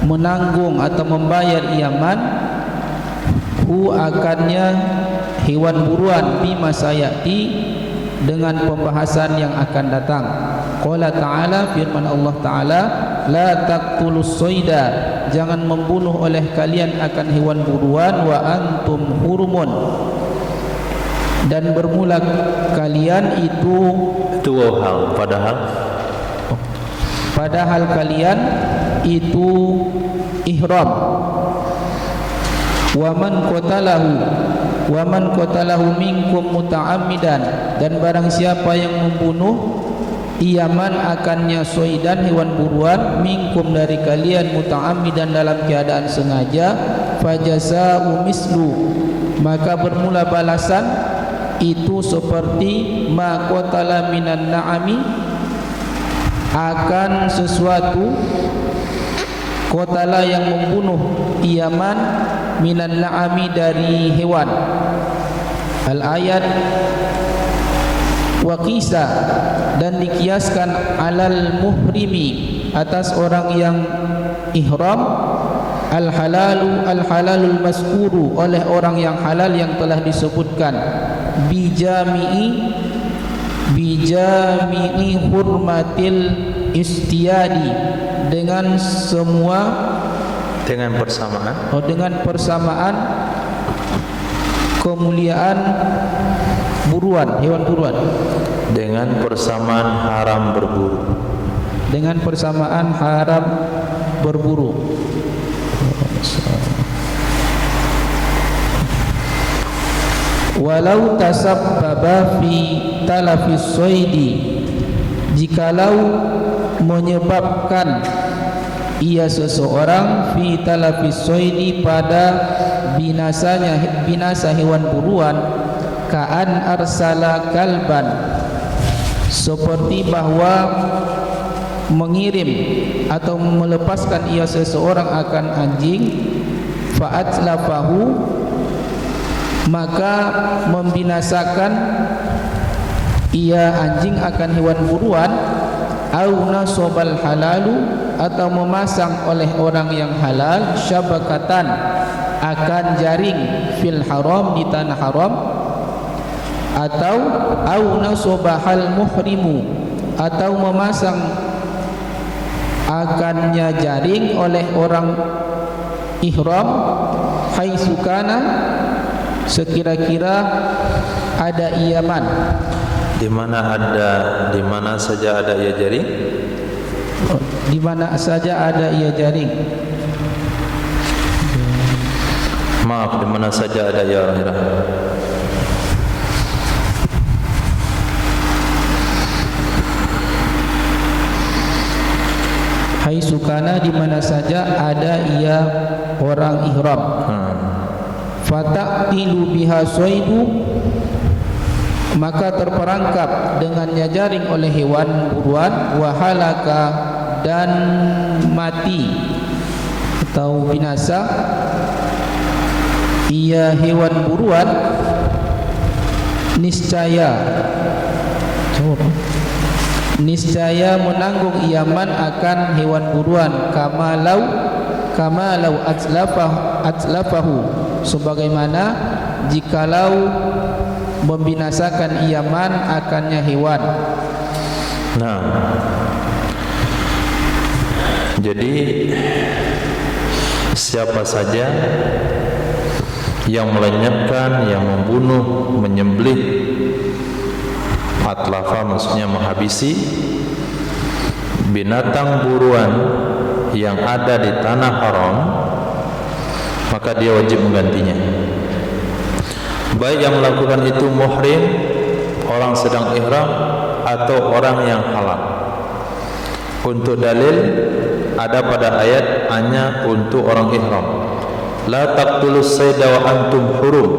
Speaker 2: menanggung atau membayar iaman hu akannya hewan buruan bima sayati, dengan pembahasan yang akan datang. Qala ta'ala, firman Allah Ta'ala, la taqtulus soida, jangan membunuh oleh kalian akan hewan buruan, wa antum hurumun, dan bermula kalian itu
Speaker 3: hal,
Speaker 2: padahal kalian itu ihram. Wa man qatalahu minkum muta'ammidan, dan barang siapa yang membunuh iaman akannya soidan hewan buruan, minkum dari kalian, muta'ammidan dalam keadaan sengaja, fajaza'u mislu, maka bermula balasan itu seperti ma qatala minan na'ami, akan sesuatu qatala yang membunuh iaman minan na'ami dari hewan. Al-ayat wa qisa, dan dikiaskan alal muhrimi, atas orang yang ihram, al-halalul maskuru, oleh orang yang halal yang telah disebutkan, bijami'i hurmatil istiyadi, dengan persamaan kemuliaan buruan, hewan buruan,
Speaker 3: dengan persamaan haram berburu. Walau tasabbaba fi talafis soidi, jikalau menyebabkan
Speaker 2: ia seseorang fi talafis soidi pada binasa hewan buruan, ka'an arsala kalban, seperti bahwa mengirim atau melepaskan ia seseorang akan anjing, fa'atlafahu, maka membinasakan ia anjing akan hewan buruan, au nasobal halalu, atau memasang oleh orang yang halal syabakatan akan jaring fil haram, di tanah haram, atau au nasobahal muhrimu, atau memasang akannya jaring oleh orang ihram, haitsukana, sekira-kira ada iaman.
Speaker 3: Di mana saja ada ia jaring?
Speaker 2: Di mana saja ada ia jaring.
Speaker 3: Maaf, di mana saja ada ia rahirah.
Speaker 2: Haitsukana, di mana saja ada ia orang ihram. Fataqilu biha soidu, maka terperangkap dengannya jaring oleh hewan buruan, wahalaka, dan mati atau binasa ia hewan buruan, niscaya menanggung iaman akan hewan buruan, kamalau atlafahu, sebagaimana jikalau membinasakan iaman akannya hewan.
Speaker 3: Nah, jadi siapa saja yang melenyapkan, yang membunuh, menyembelih, atlafa maksudnya menghabisi binatang buruan yang ada di tanah haram, maka dia wajib menggantinya. Baik yang melakukan itu muhrim, orang sedang ihram, atau orang yang halal. Untuk dalil ada pada ayat hanya untuk orang ihram. La taqtulus sayda wa antum hurum.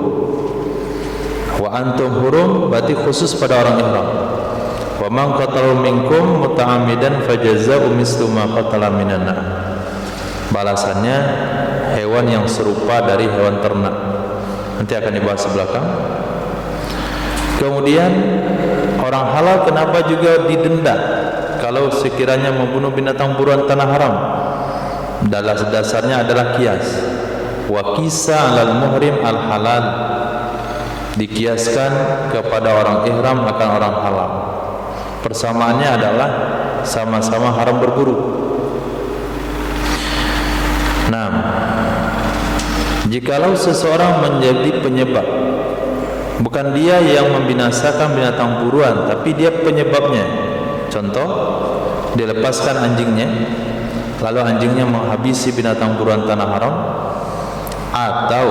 Speaker 3: Wa antum hurum berarti khusus pada orang ihram. Wa man qatala minkum muta'ammidan fajazaa'u mislu ma qatala minan nar. Balasannya hewan yang serupa dari hewan ternak. Nanti akan dibahas di belakang. Kemudian orang halal kenapa juga didenda kalau sekiranya membunuh binatang buruan tanah haram? Dasarnya adalah kias. Wa qisa 'alal muhrim al halal, dikiaskan kepada orang ihram akan orang halal. Persamaannya adalah sama-sama haram berburu. Nah, jikalau seseorang menjadi penyebab, bukan dia yang membinasakan binatang buruan, tapi dia penyebabnya. Contoh, dilepaskan anjingnya, lalu anjingnya menghabisi binatang buruan tanah haram. Atau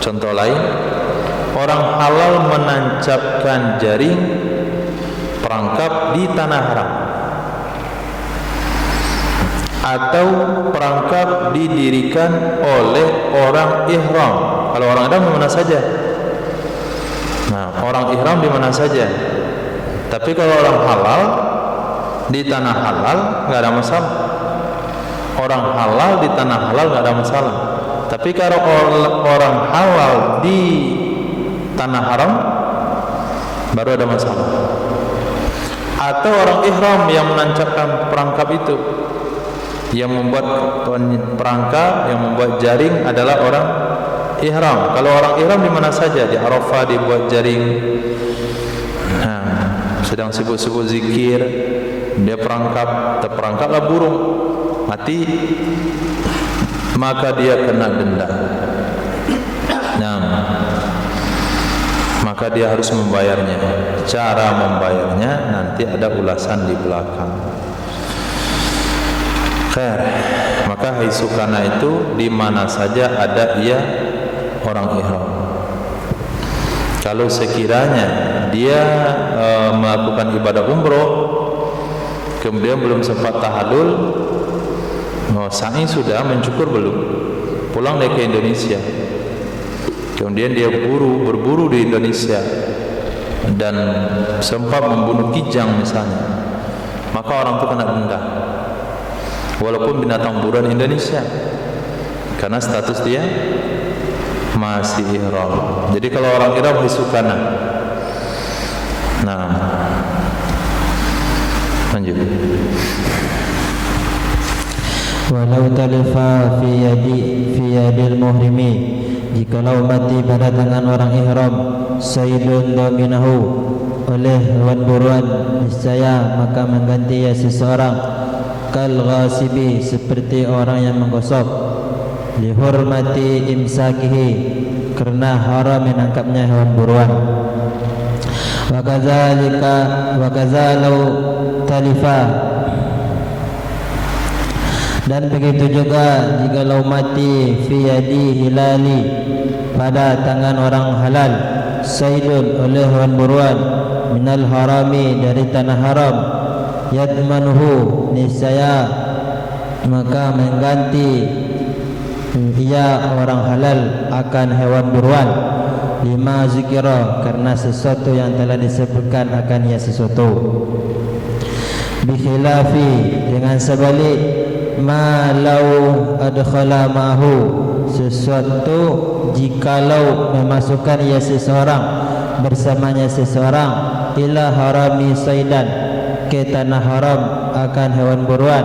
Speaker 3: contoh lain, orang halal menancapkan jaring perangkap di tanah haram, atau perangkap didirikan oleh orang ihram. Kalau orang ihram di mana saja? Nah, orang ihram di mana saja. Tapi kalau orang halal di tanah halal nggak ada masalah. Orang halal di tanah halal nggak ada masalah. Tapi kalau orang halal di tanah haram baru ada masalah. Atau orang ihram yang menancapkan perangkap itu, yang membuat perangkap, yang membuat jaring adalah orang ihram. Kalau orang ihram di mana saja, di Arafah dibuat jaring. Nah, sedang sibuk-sibuk zikir, dia terperangkaplah burung, mati, maka dia kena denda. Nah, maka dia harus membayarnya. Cara membayarnya nanti ada ulasan di belakang. Khair. Maka haitsukana itu di mana saja ada ia orang ihram. Kalau sekiranya dia melakukan ibadah umroh kemudian belum sempat tahallul, sa'i sudah, mencukur belum. Pulang dia ke Indonesia. Kemudian dia berburu di Indonesia dan sempat membunuh kijang misalnya, maka orang itu kena denda walaupun binatang buruan Indonesia, karena status dia masih ihram. Jadi kalau orang ihram hisukana. Nah, lanjut.
Speaker 4: Walau talifa fi yadil muhrimi, jikalau mati pada tangan orang ihram, sayyidun dominahu, oleh hewan buruan, niscaya maka mengganti ia seseorang, kal ghasibi, seperti orang yang menggosok, lihurmati imsakihi, kerana haram menangkapnya hewan buruan. Wa kazalau talifa, dan begitu juga jikalau mati fi yadi hilali, pada tangan orang halal, saydun, oleh hewan buruan, minal harami, dari tanah haram, yadmanuhu, niscaya maka mengganti ia orang halal akan hewan buruan, lima zikira, karena sesuatu yang telah disebutkan akan ia sesuatu. Bikhilafi, dengan sebalik, ma lau adkhala ma'hu, sesuatu jikalau memasukkan ia seseorang bersamanya seseorang, ila harami saidan, ke tanah haram akan hewan buruan,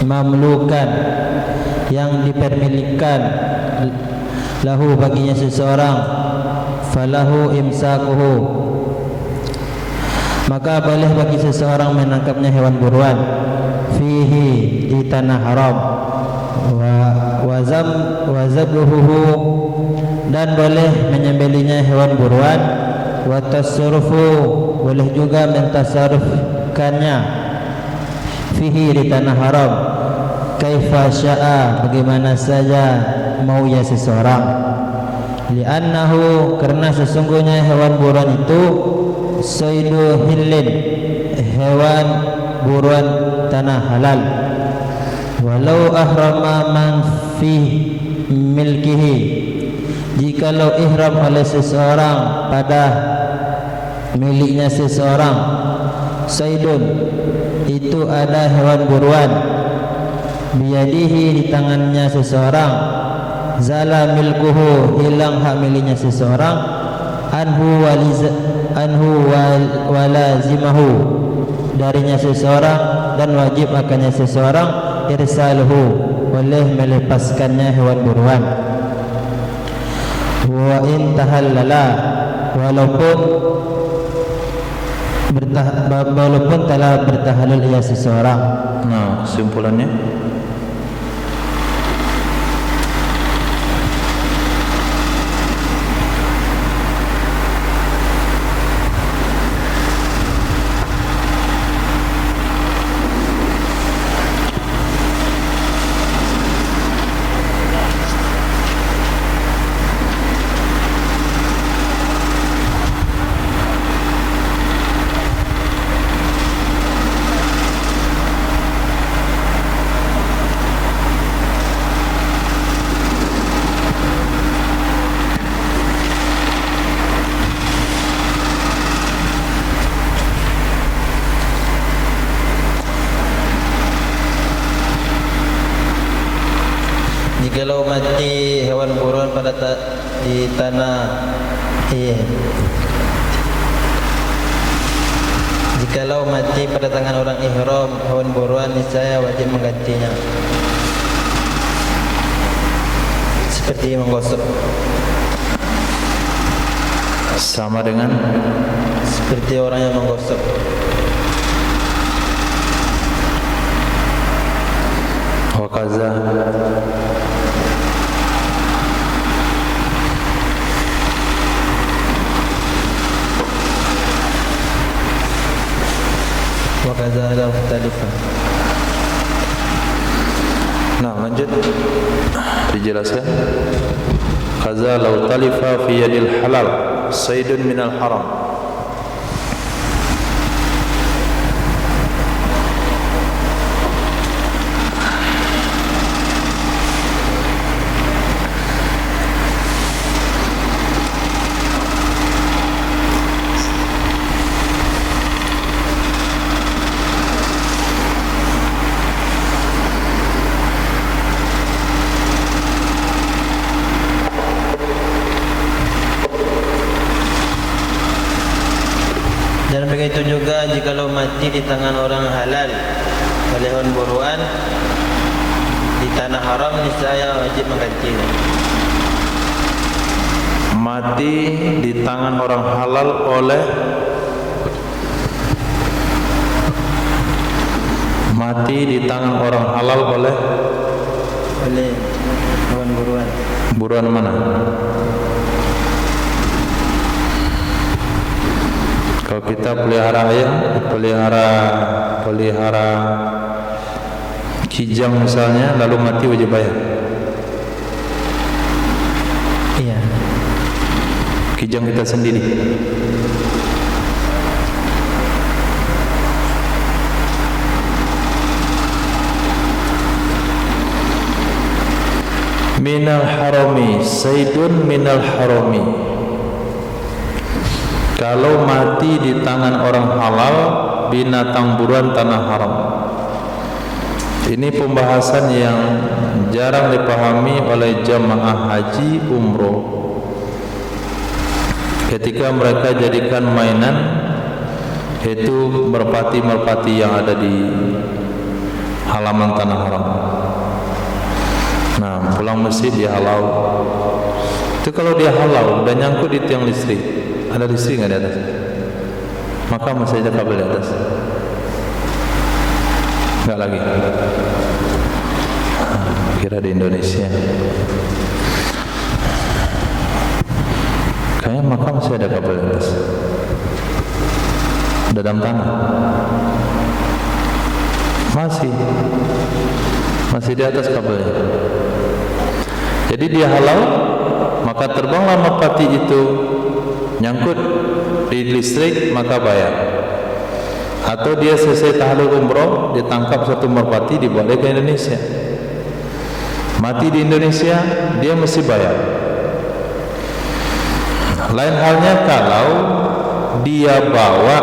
Speaker 4: mamlukan, yang dipermilikkan, lahu, baginya seseorang, falahu imsakuhu, maka boleh bagi seseorang menangkapnya hewan buruan, fihi, di tanah haram, wa zabluhu, dan boleh menyembelihnya hewan buruan, wa tasarrufu, boleh juga mentasarrufkannya, fihi, di tanah haram, kaifa sya'a, bagaimana saja mau ya seseorang, li'annahu, karena sesungguhnya hewan buruan itu saydu hillin, hewan buruan tanah halal, walau ahrama man fi milkihi, jikalau ihram oleh seseorang pada miliknya seseorang, saydun, itu ada hewan buruan, biyadihi, di tangannya seseorang, zala milkuhu, hilang hak miliknya seseorang, anhu walazimahu, darinya seseorang, dan wajib akannya seseorang, irsaluhu, boleh melepaskannya hewan buruan. Wa in tahallala, walaupun telah bertahallul ia seseorang.
Speaker 3: Nah, kesimpulannya,
Speaker 4: jikalau mati hewan buruan pada di tanah jikalau mati pada tangan orang ihram hewan buruan, niscaya wajib menggantinya, seperti menggosok,
Speaker 3: sama dengan
Speaker 4: seperti orang yang menggosok.
Speaker 3: wakaza,
Speaker 4: wakazalah talifah.
Speaker 3: Nah, lanjut dijelaskan. Kaza law talifa fi yadil halal, saydun minal haram.
Speaker 4: begitu juga jikalau mati di tangan orang halal oleh hewan buruan di tanah haram, niscaya wajib menggantinya.
Speaker 3: Mati di tangan orang halal oleh
Speaker 4: hewan buruan.
Speaker 3: Buruan mana? Kalau kita pelihara ayam, pelihara kijang misalnya, lalu mati wajib bayar.
Speaker 2: Iya.
Speaker 3: Kijang kita sendiri. Minal harami, saydun minal harami. Kalau mati di tangan orang halal, binatang buruan tanah haram. Ini pembahasan yang jarang dipahami oleh jamaah haji umroh. Ketika mereka jadikan mainan itu merpati-merpati yang ada di halaman tanah haram. Nah, pulang masjid dia halau. Itu kalau dia halau dan nyangkut di tiang listrik, ada listrik nggak di atas? Maka masih ada kabel di atas. Nggak lagi. Kira di Indonesia. Kayaknya maka masih ada kabel di atas. Dalam tanah. Masih di atas kabelnya. Jadi dia halau, maka terbanglah merpati itu, nyangkut di listrik, maka bayar. Atau dia selesai tahlul umroh, ditangkap satu merpati, dibawa ke Indonesia, mati di Indonesia, dia mesti bayar. Lain halnya kalau dia bawa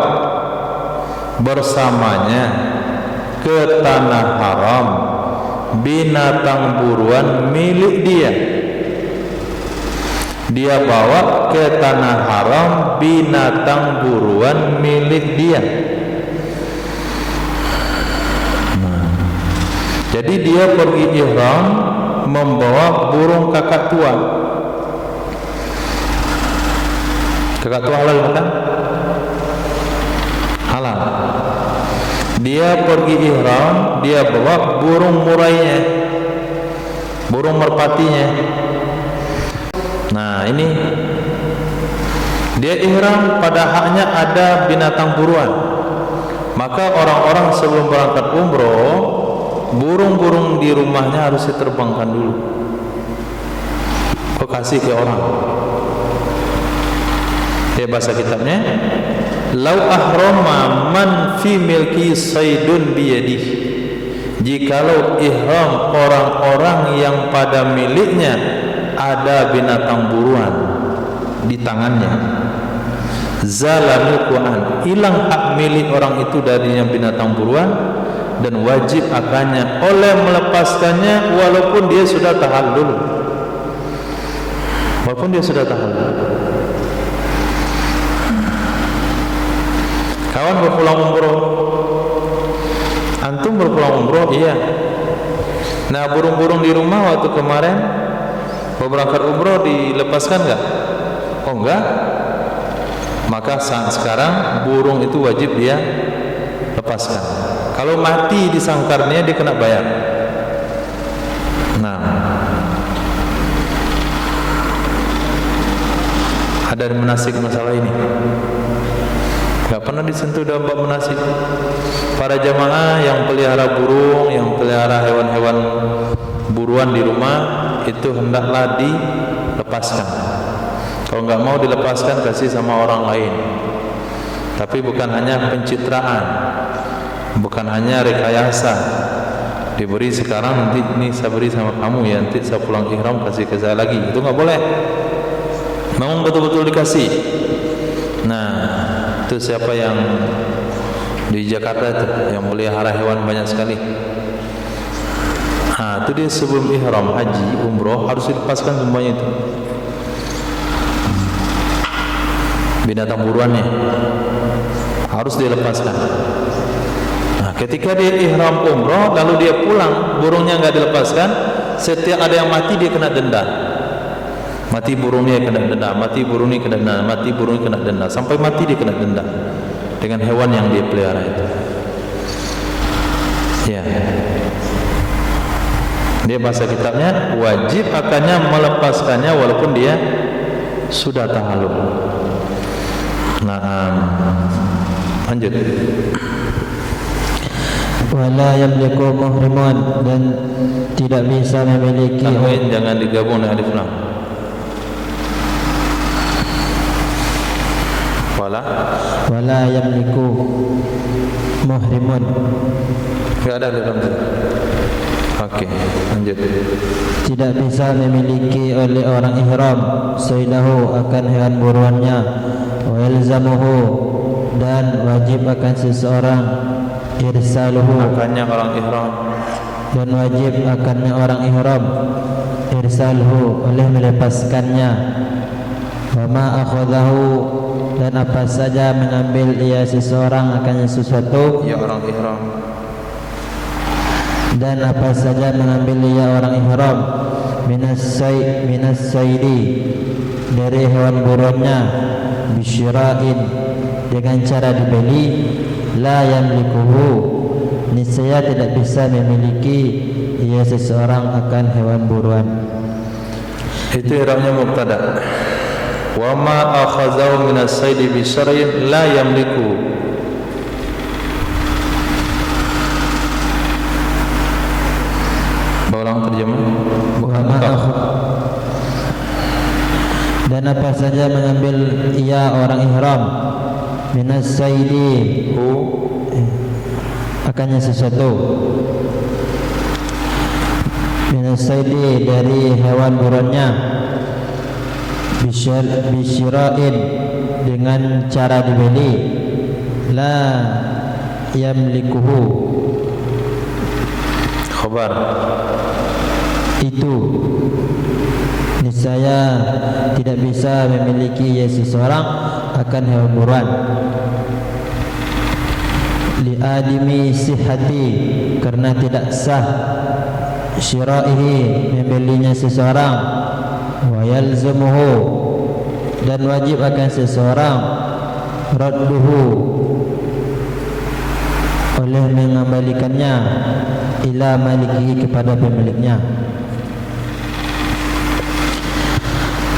Speaker 3: bersamanya ke tanah haram binatang buruan milik dia. Dia bawa ke tanah haram binatang buruan milik dia. Jadi dia pergi ihram membawa burung kakak tua. Kakak tua halal bukan? Halal. Dia pergi ihram, dia bawa burung murainya, burung merpatinya. Nah ini dia ihram, pada haknya ada binatang buruan. Maka orang-orang sebelum berangkat umroh, burung-burung di rumahnya harus diterbangkan dulu, kok kasih ke orang. Dia bahasa kitabnya, lau ahrama man fi milki saydun biyadih. Jikalau ihram orang-orang yang pada miliknya ada binatang buruan di tangannya, zalamul Quran, hilang hak milik orang itu darinya binatang buruan, dan wajib akannya oleh melepaskannya walaupun dia sudah tahallul. Walaupun dia sudah tahallul. Kawan berpulang umroh, antum berpulang umroh, iya. Nah burung-burung di rumah waktu kemarin mau berangkat umroh dilepaskan enggak? Oh enggak. Maka saat sekarang burung itu wajib dia lepaskan. Kalau mati di sangkarnya dia kena bayar. Nah, ada menasik masalah ini. Gak pernah disentuh dalam bab menasik. Para jamaah yang pelihara burung, yang pelihara hewan-hewan buruan di rumah, itu hendaklah dilepaskan. Kalau nggak mau dilepaskan, kasih sama orang lain. Tapi bukan hanya pencitraan, bukan hanya rekayasa. Diberi sekarang, nanti ini saya beri sama kamu ya, nanti saya pulang ihram kasih ke saya lagi. Itu nggak boleh. Memang betul-betul dikasih. Nah, itu siapa yang di Jakarta itu yang melihara hewan banyak sekali. Nah, itu dia sebelum ihram haji umroh harus dilepaskan semuanya itu. Binatang buruannya harus dilepaskan. Nah, ketika dia ihram umrah lalu dia pulang, burungnya enggak dilepaskan, setiap ada yang mati dia kena denda. Mati burungnya kena denda, mati burungnya kena denda, mati burungnya kena denda, sampai mati dia kena denda dengan hewan yang dia pelihara itu. Ya. Dia bahasa kitabnya wajib akannya melepaskannya walaupun dia sudah tahallul. Nah, lanjut.
Speaker 4: Wala yamliku muhrimun, dan tidak bisa memiliki.
Speaker 3: Tanwin jangan digabung dengan alif lam. Wala
Speaker 4: yamliku muhrimun.
Speaker 3: enggak ada dalam itu. Okey, lanjut.
Speaker 4: Tidak bisa memiliki oleh orang ihram saydahu akan hewan buruannya, wa yalzamuhu, dan wajib akan seseorang irsaluhu,
Speaker 3: Akannya orang ihram,
Speaker 4: dan wajib akannya orang ihram irsaluhu, oleh melepaskannya. Wa ma akhadahu, dan apa saja mengambil ia seseorang akan sesuatu,
Speaker 3: ya orang ihram,
Speaker 4: dan apa saja mengambil ia orang ihram minas saidi, dari hewan buruannya, bisyira'in, dengan cara dibeli, la yamlikuhu, niscaya tidak bisa memiliki ia seseorang akan hewan buruan.
Speaker 3: itu i'rabnya mubtada. Wa ma akhazahu minas saidi bi syar'in la yamliku. Ulang terjemah.
Speaker 4: Dan apa saja mengambil ia orang ihram minas saidi, akannya sesuatu, minas saidi, dari hewan buruannya, bisyira'in, dengan cara dibeli, la yamlikuhu,
Speaker 3: Khabar.
Speaker 4: itu niscaya tidak bisa memiliki ia seseorang akan hewan buruan, li adimi sihhati, karena tidak sah syira'ihi, membelinya seseorang, wa yalzamuhu, dan wajib akan seseorang radduhu, oleh mengembalikannya, ila malikihi, kepada pemiliknya.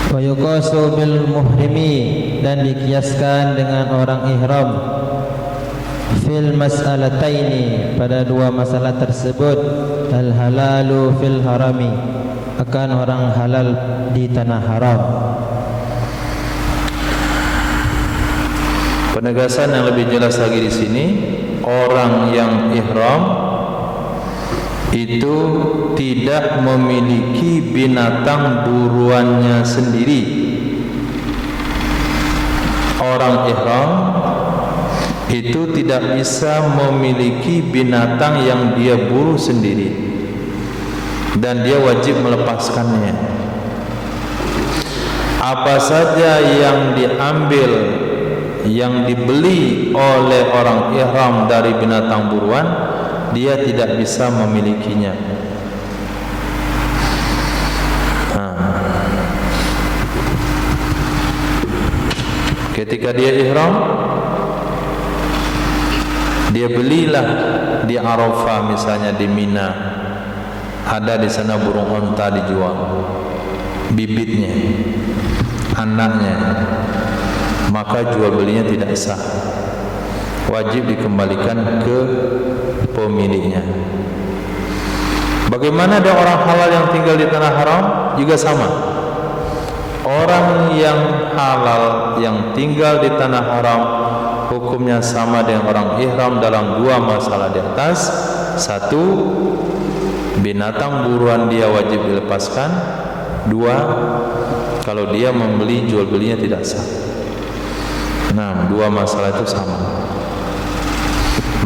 Speaker 4: Wa yuqasu bil muhrimi, dan dikiaskan dengan orang ihram, fil mas'alataini, pada dua masalah tersebut, al halalu fil harami, akan orang halal di tanah haram.
Speaker 3: Penegasan yang lebih jelas lagi di sini, orang yang ihram itu tidak memiliki binatang buruannya sendiri. Orang ihram itu tidak bisa memiliki binatang yang dia buru sendiri, dan dia wajib melepaskannya. Apa saja yang diambil, yang dibeli oleh orang ihram dari binatang buruan, dia tidak bisa memilikinya. Ketika dia ihram, dia belilah di Arafah, misalnya di Mina, ada di sana burung onta dijual, bibitnya, anaknya, maka jual belinya tidak sah, wajib dikembalikan ke pemiliknya. Bagaimana ada orang halal yang tinggal di tanah haram? Juga sama. Orang yang halal yang tinggal di tanah haram hukumnya sama dengan orang ihram dalam dua masalah di atas. Satu, binatang buruan dia wajib dilepaskan. Dua, kalau dia membeli, jual belinya tidak sah. Nah, dua masalah itu sama.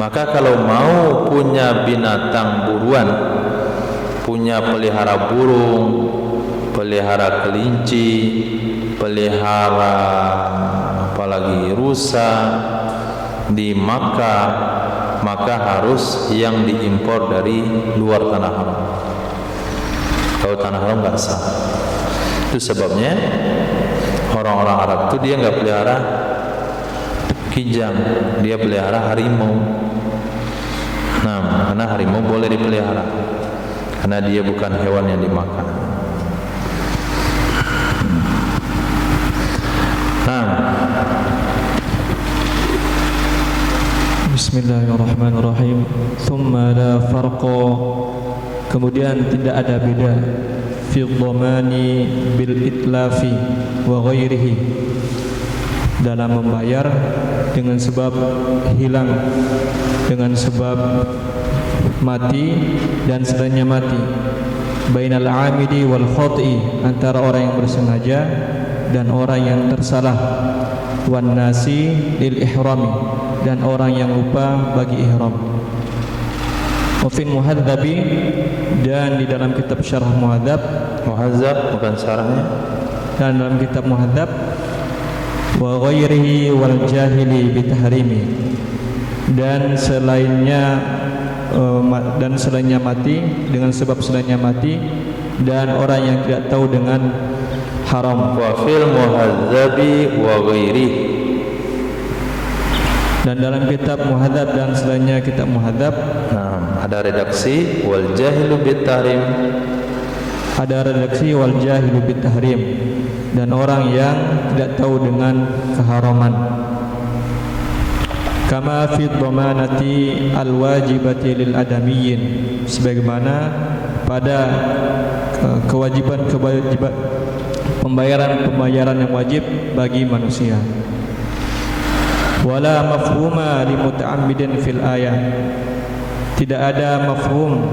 Speaker 3: Maka kalau mau punya binatang buruan, punya pelihara burung, pelihara kelinci, pelihara apalagi rusa, di Makkah, maka harus yang diimpor dari luar tanah haram. Kalau tanah haram nggak sah. Itu sebabnya orang-orang Arab itu dia nggak pelihara kijang, dia pelihara harimau. Nah, karena harimau boleh dipelihara, karena dia bukan hewan yang dimakan. Nah,
Speaker 5: Bismillahirrahmanirrahim. Thumma la farqa, kemudian tidak ada beda fi dhamani bil itlafi wa ghairihi, dalam membayar dengan sebab hilang, dengan sebab mati dan selainnya mati, bainal amidi wal khati'i, antara orang yang bersengaja dan orang yang tersalah, wan nasi lil ihrami, dan orang yang lupa bagi ihram. Wa fil muhadzabi, dan di dalam kitab syarah muhadzab,
Speaker 3: muhadzab bukan syarahnya,
Speaker 5: dan dalam kitab muhadzab, wa ghairihi wal jahili bitahrimi, dan selainnya mati, dengan sebab selainnya mati, dan orang yang tidak tahu dengan haram.
Speaker 3: Wa fil muhadzabi wa ghairihi,
Speaker 5: dan dalam kitab muhadzab dan selainnya kitab muhadzab,
Speaker 3: nah, ada redaksi wal jahilu bitahrim,
Speaker 5: ada redaksi wal jahilu bitahrim, dan orang yang tidak tahu dengan keharaman. Kama fi dhamanati alwajibati lil adamiyyin, sebagaimana pada kewajiban pembayaran yang wajib bagi manusia. Wala mafhuma li muta'ammidin fil ayat, tidak ada mafhum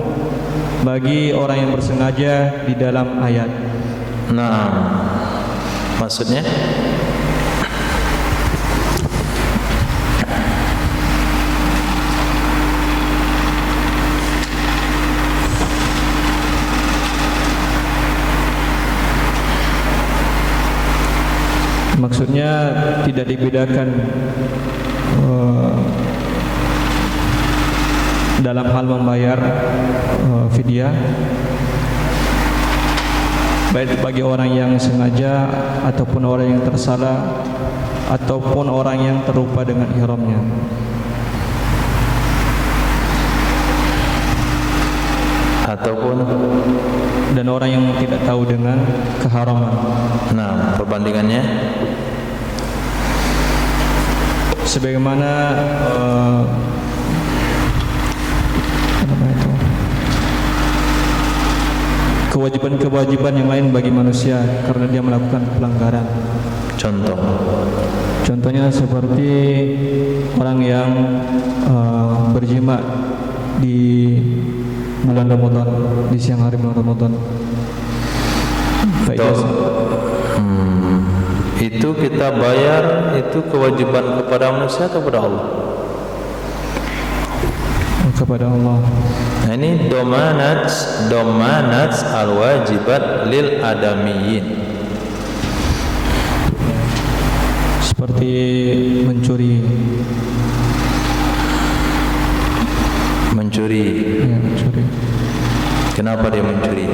Speaker 5: bagi orang yang bersengaja di dalam ayat.
Speaker 3: Nah, maksudnya
Speaker 5: maksudnya tidak dibedakan dalam hal membayar fidyah, baik bagi orang yang sengaja ataupun orang yang tersalah ataupun orang yang terlupa dengan ihramnya.
Speaker 3: ataupun
Speaker 5: dan orang yang tidak tahu dengan keharaman.
Speaker 3: Nah, perbandingannya
Speaker 5: sebagaimana kewajiban-kewajiban yang lain bagi manusia karena dia melakukan pelanggaran. Contohnya seperti orang yang berjima di bulan Ramadan, di siang hari bulan Ramadan.
Speaker 3: Itu kita bayar, itu kewajiban kepada manusia atau kepada Allah?
Speaker 5: Kepada Allah.
Speaker 3: Nah, ini domanat al-wajibat lil adamiyyin.
Speaker 5: Seperti mencuri. Ya, mencuri.
Speaker 3: Kenapa dia mencuri?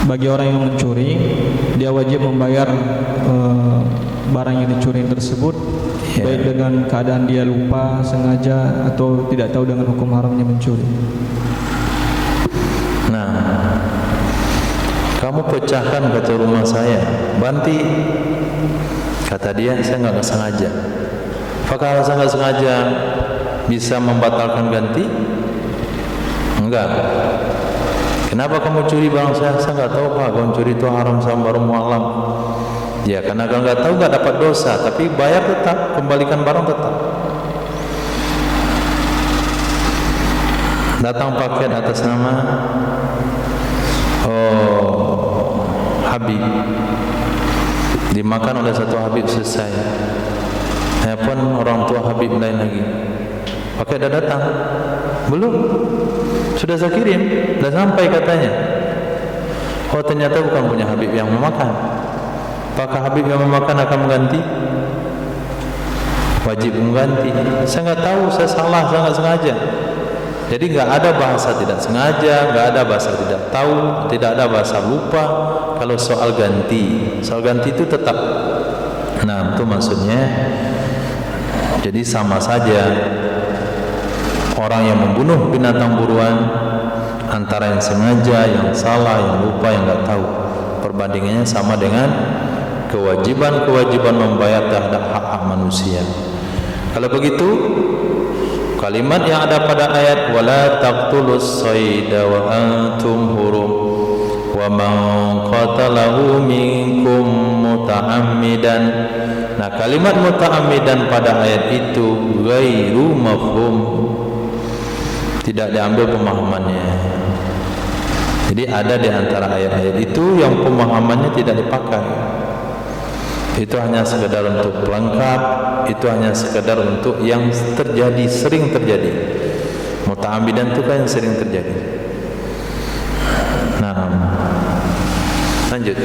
Speaker 5: Bagi orang yang mencuri, dia wajib membayar barang yang dicuri tersebut, baik dengan keadaan dia lupa, sengaja, atau tidak tahu dengan hukum haramnya mencuri.
Speaker 3: Nah, kamu pecahkan kaca rumah saya, banti. Kata dia, saya nggak sengaja. Apakah saya nggak sengaja bisa membatalkan ganti? Enggak. Kenapa kamu curi barang saya? Saya nggak tahu Pak, kamu curi itu haram sama baru mualam. Ya, karena kalau nggak tahu nggak dapat dosa, tapi bayar tetap, kembalikan barang tetap. Datang paket atas nama Habib, dimakan oleh satu Habib selesai. Pun orang tua Habib lain lagi. Paket dah datang? Belum. Sudah saya kirim, dah sampai katanya. Oh, ternyata bukan punya Habib yang memakan. Apakah Habib yang memakan akan mengganti? Wajib mengganti. Saya nggak tahu, saya salah, saya nggak sengaja. Jadi nggak ada bahasa tidak sengaja, nggak ada bahasa tidak tahu, tidak ada bahasa lupa. Kalau soal ganti itu tetap. Nah, itu maksudnya. Jadi sama saja orang yang membunuh binatang buruan, antara yang sengaja, yang salah, yang lupa, yang nggak tahu, perbandingannya sama dengan kewajiban membayar terhadap hak-hak manusia. Kalau begitu, kalimat yang ada pada ayat wala taqtulus sayda wa antum hurum wa man qatalahu minkum muta'ammidan. Nah, kalimat muta'ammidan pada ayat itu ghairu mafhum, tidak diambil pemahamannya. Jadi ada di antara ayat-ayat itu yang pemahamannya tidak dipakai. Itu hanya sekedar untuk pelengkap, itu hanya sekedar untuk yang terjadi, sering terjadi. Muta'ammidan itu kan yang sering terjadi. Nah, lanjut.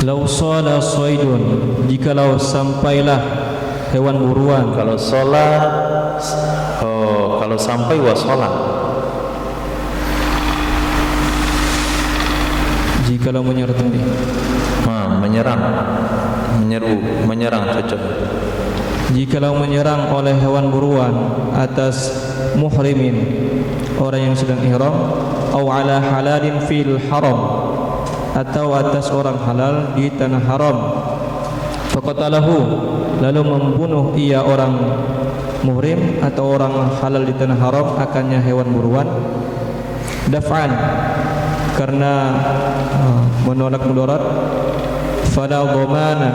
Speaker 5: Lau sala saydun, jikalau sampailah hewan buruan.
Speaker 3: Kalau sholat, kalau sampai wasolat.
Speaker 5: Jikalau menyertai,
Speaker 3: menyerang cocok.
Speaker 5: jikalau menyerang oleh hewan buruan atas muhrimin, orang yang sedang ihram, au ala halalin fil haram, atau atas orang halal di tanah haram, faqatalahu, lalu membunuh ia orang muhrim atau orang halal di tanah haram akannya hewan buruan, daf'an, karena menolak mudarat, fala dhamana,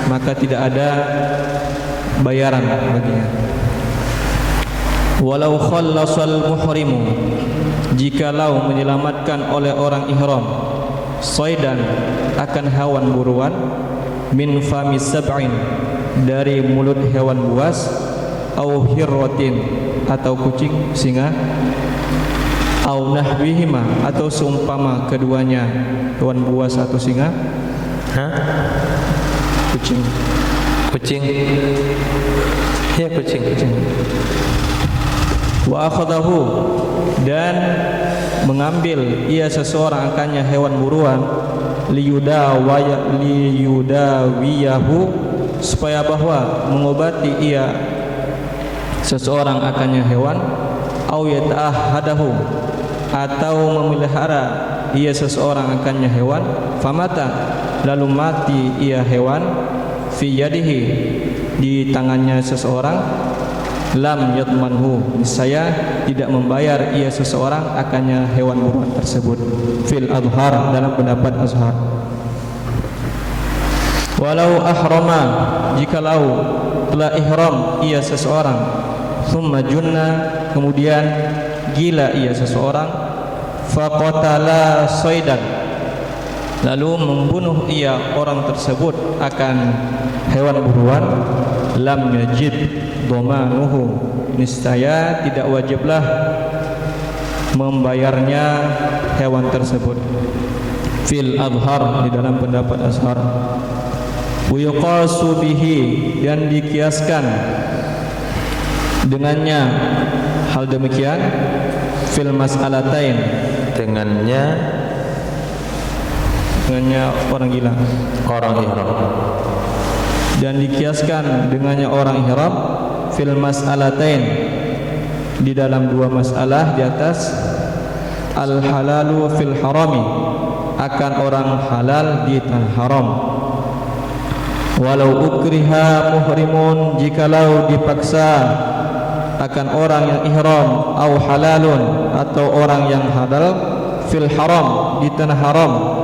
Speaker 5: maka tidak ada bayaran baginya. Walau khallasal muhrimu, jikalau menyelamatkan oleh orang ihram saydan, akan hewan buruan, min fami sab'in, dari mulut hewan buas, au hirratin, atau kucing, singa, au nahwihima, atau seumpama keduanya, hewan buas atau singa. Kucing.
Speaker 3: Ya, kucing.
Speaker 5: Wa akhadahu, dan mengambil ia seseorang akannya hewan buruan, liyudawiyahu, supaya bahwa mengobati ia seseorang akannya hewan, au yata'ahadahu, atau memelihara ia seseorang akannya hewan, famata, lalu mati ia hewan, fi yadihi, di tangannya seseorang, lam yatmanhu, saya tidak membayar ia seseorang akannya hewan buruan tersebut, fil adhar, dalam pendapat azhar. Walau ahrama, jikalau telah ihram ia seseorang, thumma junna, kemudian gila ia seseorang, faqatala saydan, lalu membunuh ia orang tersebut akan hewan buruan, lam yajib dhamanuhu, niscaya tidak wajiblah membayarnya hewan tersebut, fil adhar, di dalam pendapat azhar. Wa yuqasu bihi, dan dikiaskan dengannya hal demikian, fil mas'alatain, dengannya orang gila,
Speaker 3: orang ihram,
Speaker 5: dan dikiaskan dengannya orang ihram, fil mas'alatain, di dalam dua masalah di atas, al halalu fil harami, akan orang halal di tanah haram. Walau ukriha muhrimun, jikalau dipaksa akan orang yang ihram, au halalun, atau orang yang halal, fil haram, di tanah haram,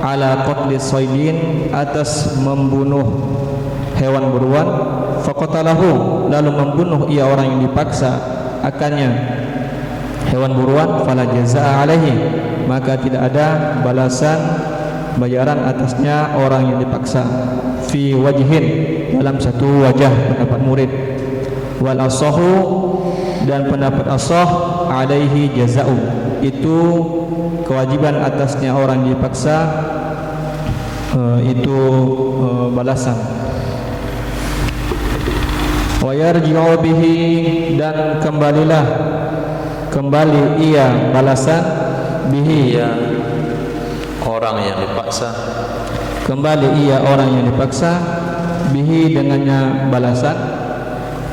Speaker 5: ala qatli saydin, atas membunuh hewan buruan, faqatalahu, lalu membunuh ia orang yang dipaksa akannya hewan buruan, fala jazaa alaihi, maka tidak ada balasan bayaran atasnya orang yang dipaksa, fi wajhin, dalam satu wajah, pendapat murid. Wal asahu, dan pendapat asah, alaihi jaza'u, itu kewajiban atasnya orang dipaksa itu balasan. Wa yarji'u bihi, dan kembali ia balasan bihi,
Speaker 3: Ia orang yang dipaksa,
Speaker 5: kembali ia orang yang dipaksa, bihi dengannya balasan,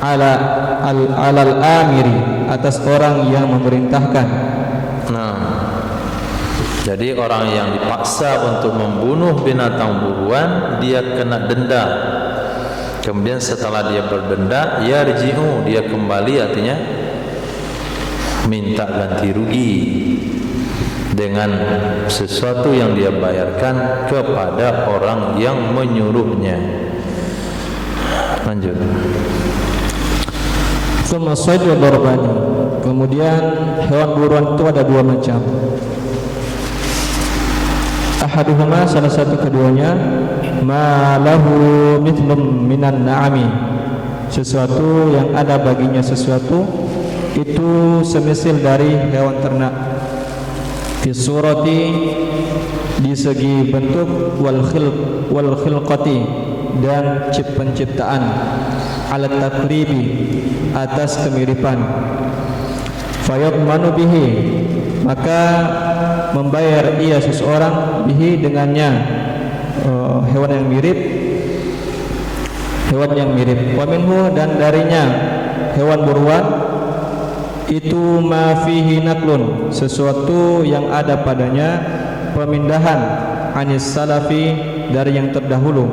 Speaker 5: alal amiri, atas orang yang memerintahkan.
Speaker 3: Nah, jadi orang yang dipaksa untuk membunuh binatang buruan, dia kena denda. Kemudian setelah dia berdenda, yarji'u, dia kembali, artinya minta ganti rugi dengan sesuatu yang dia bayarkan kepada orang yang menyuruhnya. Lanjut.
Speaker 5: Summa saydu darbani, kemudian hewan buruan itu ada dua macam. Ahaduhuma, salah satu keduanya, ma lahu mithlum minan na'ami, sesuatu yang ada baginya sesuatu itu semisil dari hewan ternak, fi surati, di segi bentuk, wal khilqati, dan penciptaan, alat takribi, atas kemiripan. Fayadmanu bihi, maka membayar ia seseorang bihi dengannya hewan yang mirip. Wa minhu, dan darinya hewan buruan itu ma fihi naklun, sesuatu yang ada padanya pemindahan, anis salafi, dari yang terdahulu.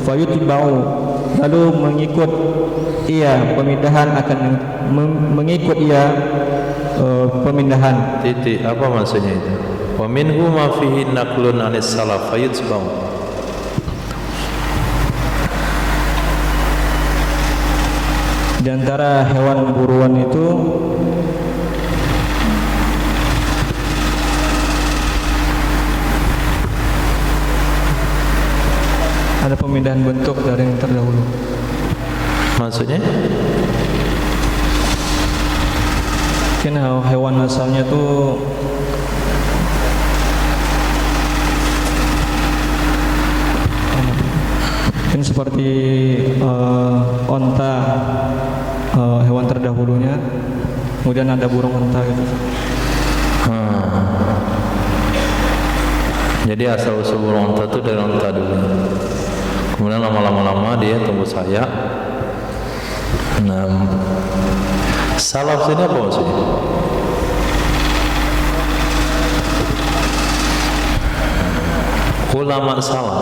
Speaker 5: Fayutba'u, lalu mengikut ia pemindahan, akan mengikut ia pemindahan.
Speaker 3: Titik, apa maksudnya itu? Wa minhu ma fihi naklun anis salaf fayutba'u.
Speaker 5: Di antara hewan buruan itu ada pemindahan bentuk dari yang terdahulu.
Speaker 3: Maksudnya?
Speaker 5: Mungkin hewan asalnya tuh mungkin seperti onta, hewan terdahulunya, kemudian ada burung onta gitu.
Speaker 3: Jadi asal usul burung onta itu dari onta dulu. Kemudian lama-lama dia tumbuh sayap. Nah, salaf sini apa maksudnya? Ulama salaf.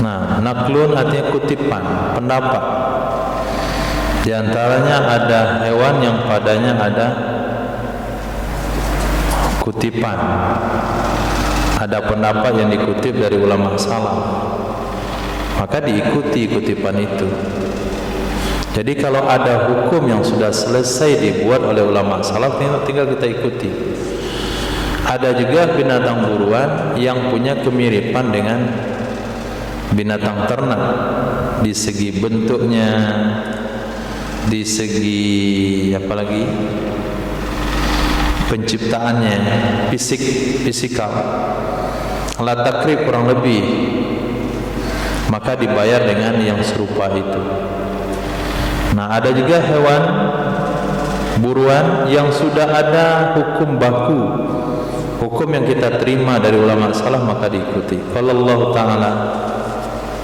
Speaker 3: Nah, naklun artinya kutipan, pendapat. Di antaranya ada hewan yang padanya ada kutipan, ada pendapat yang dikutip dari ulama salaf, maka diikuti kutipan itu. Jadi kalau ada hukum yang sudah selesai dibuat oleh ulama salaf, tinggal kita ikuti. Ada juga binatang buruan yang punya kemiripan dengan binatang ternak, di segi bentuknya, di segi apalagi penciptaannya, fisikal, alat takrib kurang lebih, maka dibayar dengan yang serupa itu. Nah, ada juga hewan buruan yang sudah ada hukum baku, hukum yang kita terima dari ulama salaf, maka diikuti. Qala Allah Ta'ala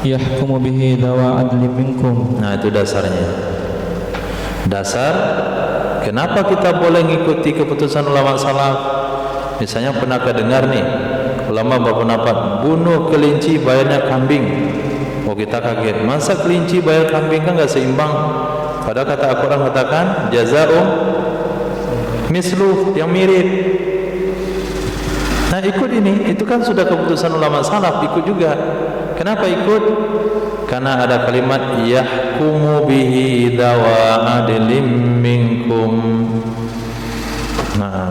Speaker 5: Yahkumu bihi dawa adli minkum.
Speaker 3: Nah, itu dasarnya. Dasar kenapa kita boleh mengikuti keputusan ulama salaf. Misalnya pernah dengar nih, ulama berpendapat bunuh kelinci bayarnya kambing. Oh, kita kaget, masa kelinci bayar kambing, kan gak seimbang. Padahal kata Al-Quran katakan jaza'um mislu, yang mirip. Nah, ikut ini, itu kan sudah keputusan ulama salaf, ikut juga. Kenapa ikut? Karena ada kalimat yahkumu bihi dawa adlim minkum. Nah,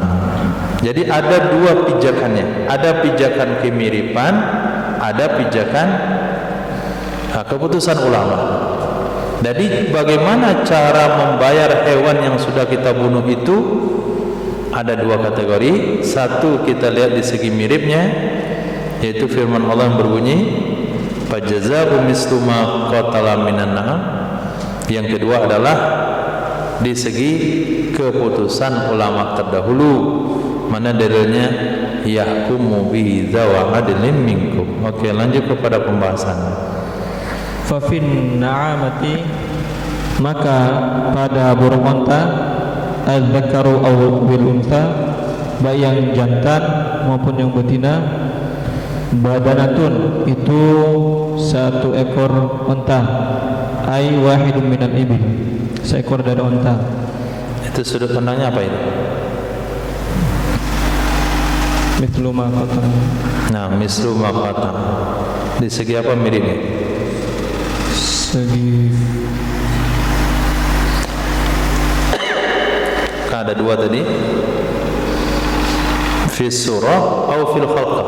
Speaker 3: jadi ada dua pijakannya, ada pijakan kemiripan, ada pijakan keputusan ulama. Jadi bagaimana cara membayar hewan yang sudah kita bunuh itu? Ada dua kategori. Satu, kita lihat di segi miripnya. yaitu firman Allah yang berbunyi fajazaa'u mislu ma qatala minan na'am. Yang kedua adalah di segi keputusan ulama terdahulu, mana dalilnya yahkumu bihi dzawa adlin minkum. Oke, lanjut kepada pembahasan.
Speaker 5: Fafin na'amati, maka pada burung unta al-dzakaru aw bil unta, baik yang jantan maupun yang betina, badanatun itu satu ekor unta, ai wahidun minal ibil, seekor dari unta.
Speaker 3: Itu sudut pandangnya apa itu?
Speaker 5: Mithlu ma qatala.
Speaker 3: Nah, mislu ma qatala. Di segi apa miripnya?
Speaker 5: Segi
Speaker 3: Ada dua tadi. Fis surah atau fil khalqah?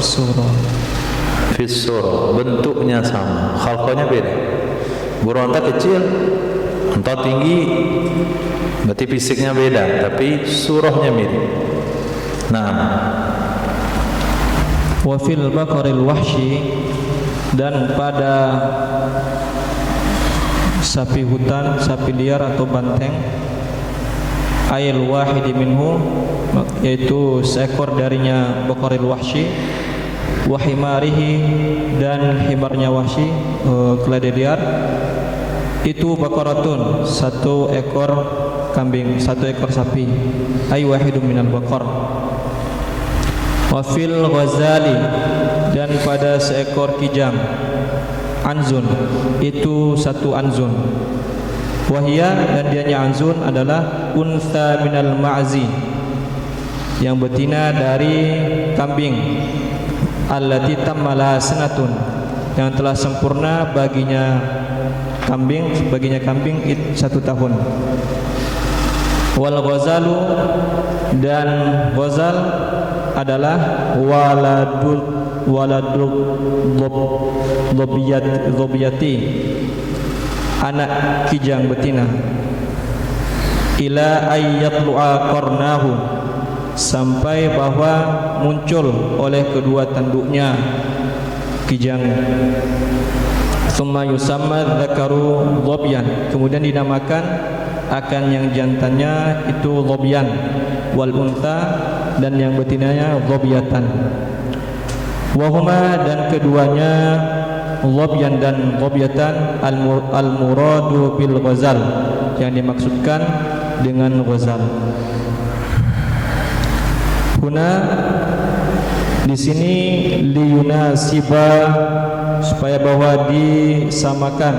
Speaker 5: surah.
Speaker 3: Fis surah, bentuknya sama, khalqahnya beda. Burung unta kecil, unta tinggi, berarti fisiknya beda, tapi surahnya mirip. Nah,
Speaker 5: Wa fil baqaril wahsyi, dan pada sapi hutan, sapi liar atau banteng, ayil wahidi minhu, yaitu seekor darinya baqaril wahsyi, wa himarihi, dan himarnya wahsyi, keledai liar, itu baqaratun, satu ekor kambing, satu ekor sapi, ay wahidun minal baqar. Wa fil ghazali, dan pada seekor kijang, anzun, itu satu anzun. Wahia, dan dianya anzun adalah untha minal ma'zi, yang betina dari kambing, allati tammala sanatun, yang telah sempurna baginya kambing 1 tahun. Wal ghazalu, dan ghazal adalah waladul dhobiyati, anak kijang betina, ila ayyatlu'a qarnahu, sampai bahwa muncul oleh kedua tanduknya kijang. Summa yusamma dzakaru dhobyan, kemudian dinamakan akan yang jantannya itu dhobyan, wal unta, dan yang betinanya dhobiyatan. Wahuma, dan keduanya dhobyan dan dhobiyatan, al-muradu bil ghazal, yang dimaksudkan dengan ghazal. Huna, di sini liyunasiba, supaya bahwa disamakan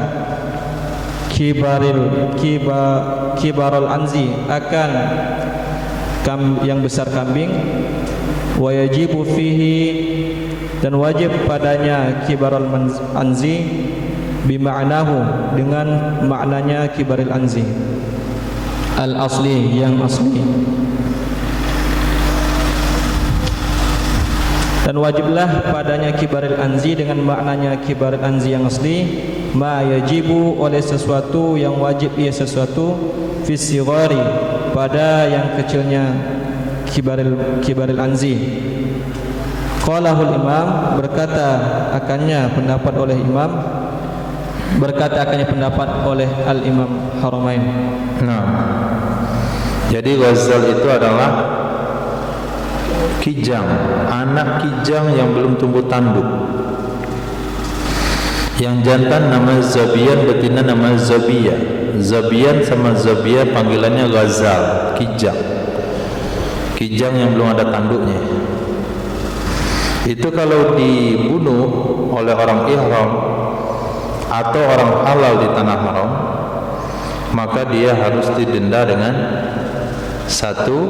Speaker 5: kibarul anzi, akan yang besar kambing, wa yajibu fihi, dan wajib padanya kibarul anzi, bima'nahu, dengan maknanya kibarul anzi, al asli, yang asli. Dan wajiblah padanya kibaril anzi dengan maknanya kibaril anzi yang asli, ma yajibu, oleh sesuatu yang wajib ia sesuatu, fis sighari, pada yang kecilnya kibaril anzi. Qalahul imam, berkata akannya pendapat oleh imam, berkata akannya pendapat oleh al-imam Haramain.
Speaker 3: nah, jadi ghazal itu adalah kijang, anak kijang yang belum tumbuh tanduk. Yang jantan nama zabiyan, betina nama zabiya. Zabiyan sama zabiya panggilannya ghazal, kijang. Kijang yang belum ada tanduknya. Itu kalau dibunuh oleh orang ihram atau orang halal di tanah haram, maka dia harus didenda dengan satu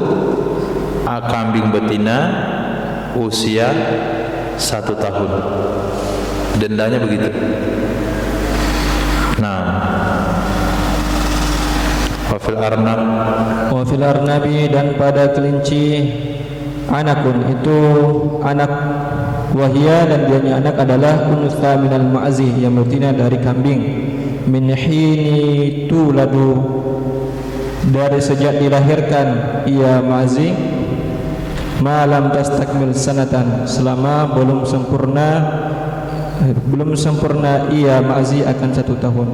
Speaker 3: kambing betina usia 1 tahun. Dendanya begitu. Nah,
Speaker 5: wa fil arnabi, dan pada kelinci, anakun, itu anak, wahia, dan dianya anak adalah unsa minal ma'zi, yang betina dari kambing, min hini tuladu, dari sejak dilahirkan ia ma'zi, ma lam tastakmil sanatan, selama belum sempurna ia ma'zi akan 1 tahun.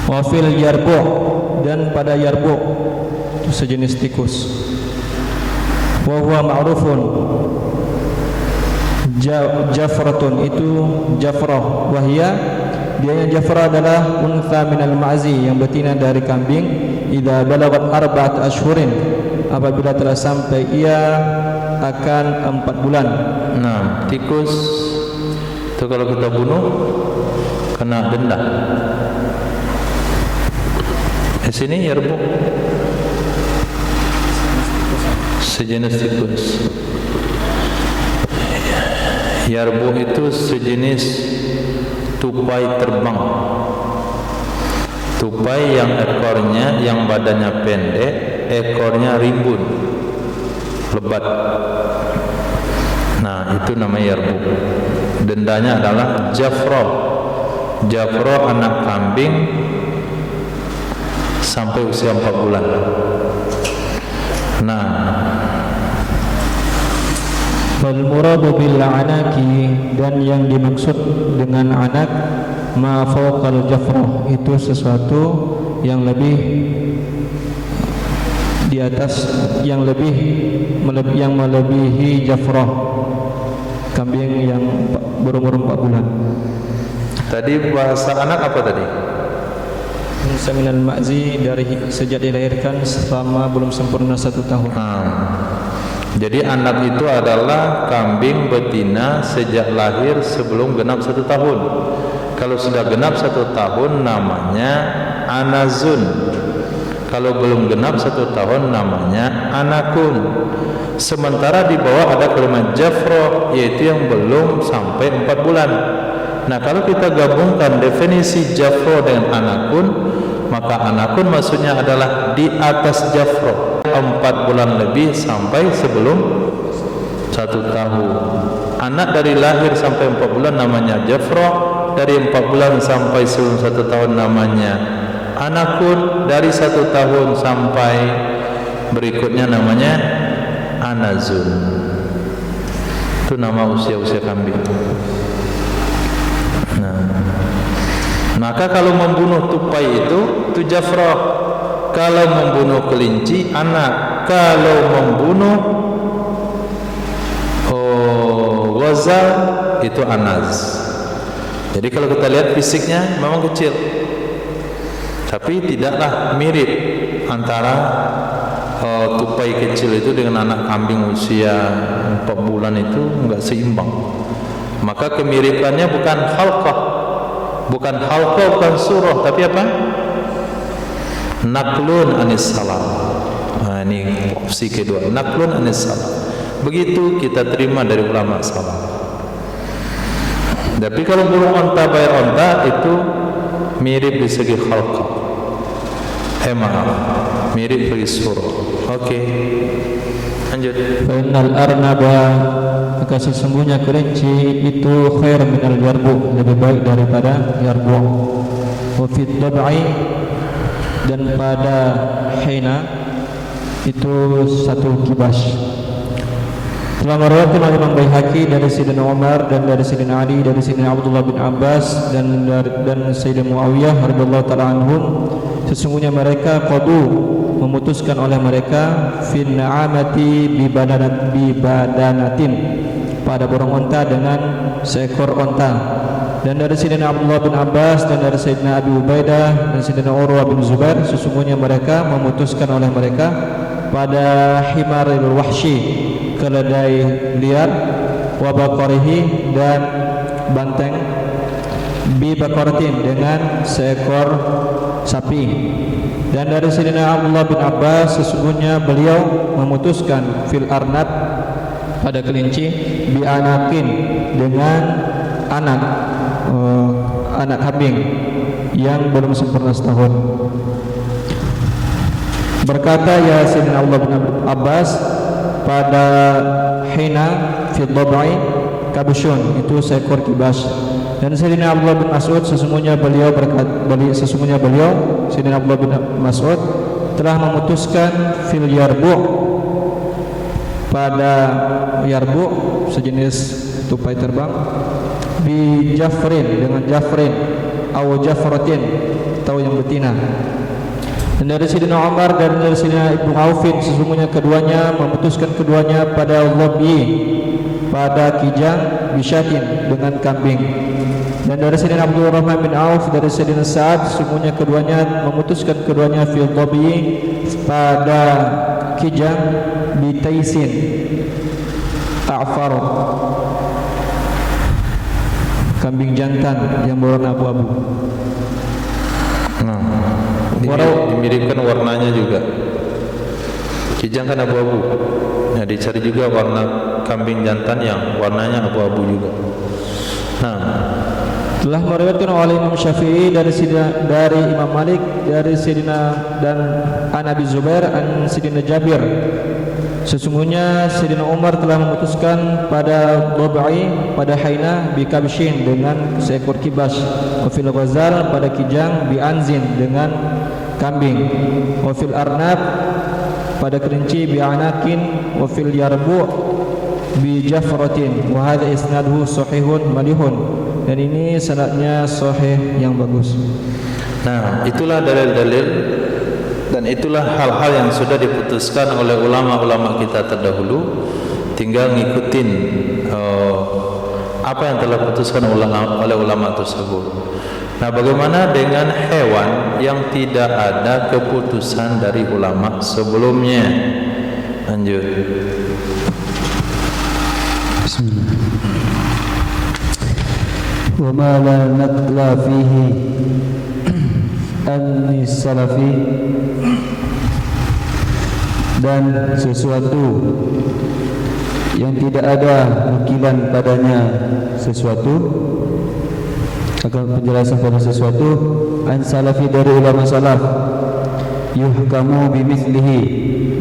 Speaker 5: Wa fil yarbu', dan pada yarbu' itu sejenis tikus. Wa huwa ma'rufun jafratun, itu jafrah. Wahia, dia yang jafrah adalah untha minal ma'zi, yang betina dari kambing. Idza balagat 4 ashhurin, apabila telah sampai ia akan 4 bulan.
Speaker 3: Nah, tikus itu kalau kita bunuh kena denda. Di sini yarbu, sejenis tikus. Yarbu itu sejenis tupai terbang. Tupai yang ekornya, yang badannya pendek, ekornya rimbun, lebat. Nah, itu namanya yarbu. Dendanya adalah jafro. Jafro anak kambing sampai usia 4 bulan. Nah,
Speaker 5: wal muradu bil anaki, dan yang dimaksud dengan anak ma fawqal jafrah, itu sesuatu yang lebih di atas, yang melebihi jafrah, kambing yang berumur 4 bulan.
Speaker 3: tadi bahasa anak apa tadi?
Speaker 5: Minal ma'zi, dari sejak dilahirkan selama belum sempurna 1 tahun.
Speaker 3: Jadi anak itu adalah kambing betina sejak lahir sebelum genap 1 tahun. Kalau sudah genap 1 tahun namanya anazun. Kalau belum genap 1 tahun namanya anakun. Sementara di bawah ada kalimat jafro, yaitu yang belum sampai 4 bulan. Nah, kalau kita gabungkan definisi jafro dengan anakun, maka anakun maksudnya adalah di atas jafro, 4 bulan lebih sampai sebelum 1 tahun. Anak dari lahir sampai 4 bulan namanya jafro, dari 4 bulan sampai sebelum 1 tahun namanya anakun, dari 1 tahun sampai berikutnya namanya anazun. Itu nama usia-usia kambing. Maka kalau membunuh tupai itu jafrah. Kalau membunuh kelinci anak. Kalau membunuh ghazal itu anaz. Jadi kalau kita lihat fisiknya memang kecil, tapi tidaklah mirip antara tupai kecil itu dengan anak kambing usia 4 bulan, itu enggak seimbang. Maka kemiripannya bukan halqah, bukan surah, tapi apa? Naklun anis salam. Nah, ini opsi kedua, naklun anis salam. Begitu kita terima dari ulama salaf. Tapi kalau burung onta bayar onta itu mirip di segi halqah. Mirip segi surah. Oke. Lanjut.
Speaker 5: Fa'innal arnaba, maka sesungguhnya kelinci itu khair minal yarbu, lebih baik daripada yarbu. Wa fid dab'i, dan pada hina itu 1 kibas. Telah meriwayatkan Imam Baihaqi dari Sayyidina Umar dan dari Sayyidina Ali, dari Sayyidina Abdullah bin Abbas dan Sayyidina Muawiyah radhiyallahu ta'ala anhum, sesungguhnya mereka qadu, memutuskan oleh mereka fin na'amati bi badanatin, pada burung onta dengan seekor onta. Dan dari Sayyidina Abdullah bin Abbas dan dari Sayyidina Abi Ubaidah dan Sayyidina Urwah bin Zubair, sesungguhnya mereka memutuskan oleh mereka pada himaril wahsyi, keledai liar, wa baqarihi, dan banteng, bi baqaratin, dengan seekor sapi. Dan dari Sayyidina Abdullah bin Abbas, sesungguhnya beliau memutuskan fil arnab, pada kelinci, bi anakin, dengan anak kambing yang belum sempurna setahun. Berkata ya Sayyidina Abdullah bin Abbas, pada hina fi dhabai kabushun, itu seekor kibas. Dan Sayyidina Abdullah bin Mas'ud, sesungguhnya beliau Sayyidina Abdullah bin Mas'ud telah memutuskan fil yarbu, pada yarbu sejenis tupai terbang, bi jafrin dengan jafrin, atau jafratin atau yang betina. Dan dari Sayyidina Umar dan dari Sayyidina Ibnu Aufin, sesungguhnya keduanya memutuskan keduanya pada dhabi, pada kijang, bisyatin dengan kambing. Dan dari Sayyidina Abdul Rahman bin Auf dari Sayyidina Sa'ad, sesungguhnya keduanya memutuskan keduanya fi dhabi, pada kijang, bitaisin a'far, kambing jantan yang berwarna abu-abu.
Speaker 3: Nah, dimiripkan warnanya juga. Kijang kan abu-abu. Nah, dicari juga warna kambing jantan yang warnanya abu-abu juga. Nah,
Speaker 5: telah meriwayatkan oleh Imam Syafi'i dari Imam Malik dari Sayyidina dan An Abi Zubair an Sayyidina Jabir, sesungguhnya Sayyidina Umar telah memutuskan pada dhabi, pada haina, bi kabshin dengan seekor kibas, wa fil ghazal pada kijang, bi anzin dengan kambing, wa fil arnab pada kelinci, bi anakin, wa fil yarbu bi jafratin, wa hadha isnaduhu sahihun malihun. Dan ini sanadnya sahih yang bagus.
Speaker 3: nah, itulah dalil-dalil dan itulah hal-hal yang sudah diputuskan oleh ulama-ulama kita terdahulu. Tinggal ngikutin apa yang telah diputuskan oleh ulama tersebut. Nah, bagaimana dengan hewan yang tidak ada keputusan dari ulama sebelumnya? Lanjut.
Speaker 4: Bismillah. Wa ma la naqla fihi an-salafi, dan sesuatu yang tidak ada nukilan padanya sesuatu, akan penjelasan pada sesuatu an salafi dari ulama salaf, yuhkamu bimithlihi,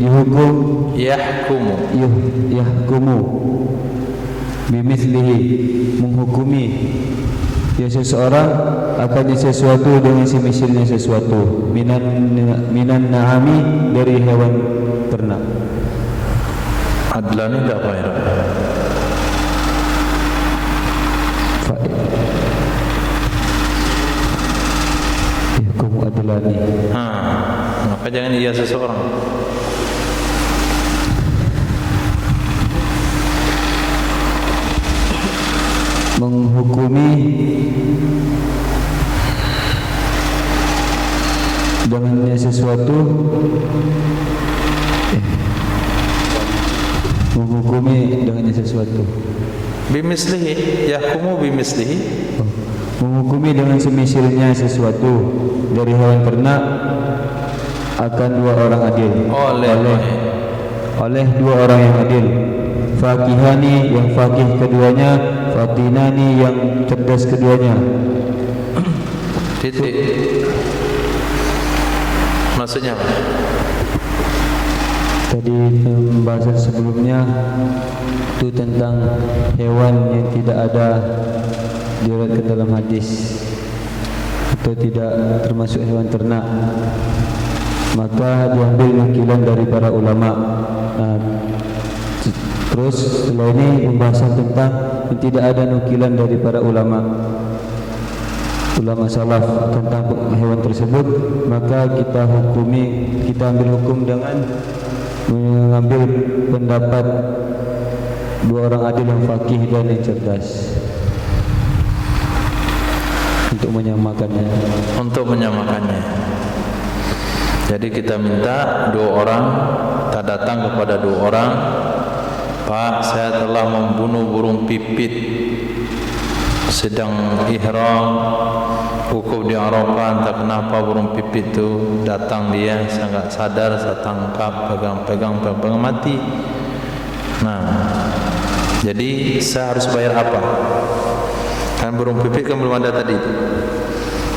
Speaker 4: yuhukum yahkumu bimithlihi, menghukumi ya seseorang akan sesuatu dengan semisalnya sesuatu, minan na'ami dari hewan ternak.
Speaker 3: Adlan itu apa ya?
Speaker 4: Hukum adlani.
Speaker 3: Maka jangan iya seseorang.
Speaker 4: Menghukumi dengannya sesuatu, menghukumi dengannya sesuatu,
Speaker 3: Bimislihi, yahkumu bimislihi,
Speaker 4: menghukumi dengan semisalnya sesuatu dari hewan ternak akan dua orang adil, oleh dua orang yang adil, fakihani yang fakih keduanya, fatinani yang cerdas keduanya.
Speaker 3: titik. Maksudnya apa?
Speaker 4: Tadi pembahasan sebelumnya itu tentang hewan yang tidak ada diriwayatkan dalam hadis atau tidak termasuk hewan ternak, maka diambil nukilan dari para ulama. Terus setelah ini pembahasan tentang yang tidak ada nukilan dari para ulama salaf tentang hewan tersebut, maka kita ambil hukum dengan mengambil pendapat dua orang adil yang fakih dan yang cerdas untuk menyamakannya. Jadi kita minta dua orang, kita datang kepada dua orang, Pak, saya telah membunuh burung pipit sedang ihram, wukuf di Arafah, entah kenapa burung pipit itu datang, dia sangat sadar, saya tangkap, pegang mati. Nah, jadi saya harus bayar apa? Kan burung pipit kan belum ada tadi itu.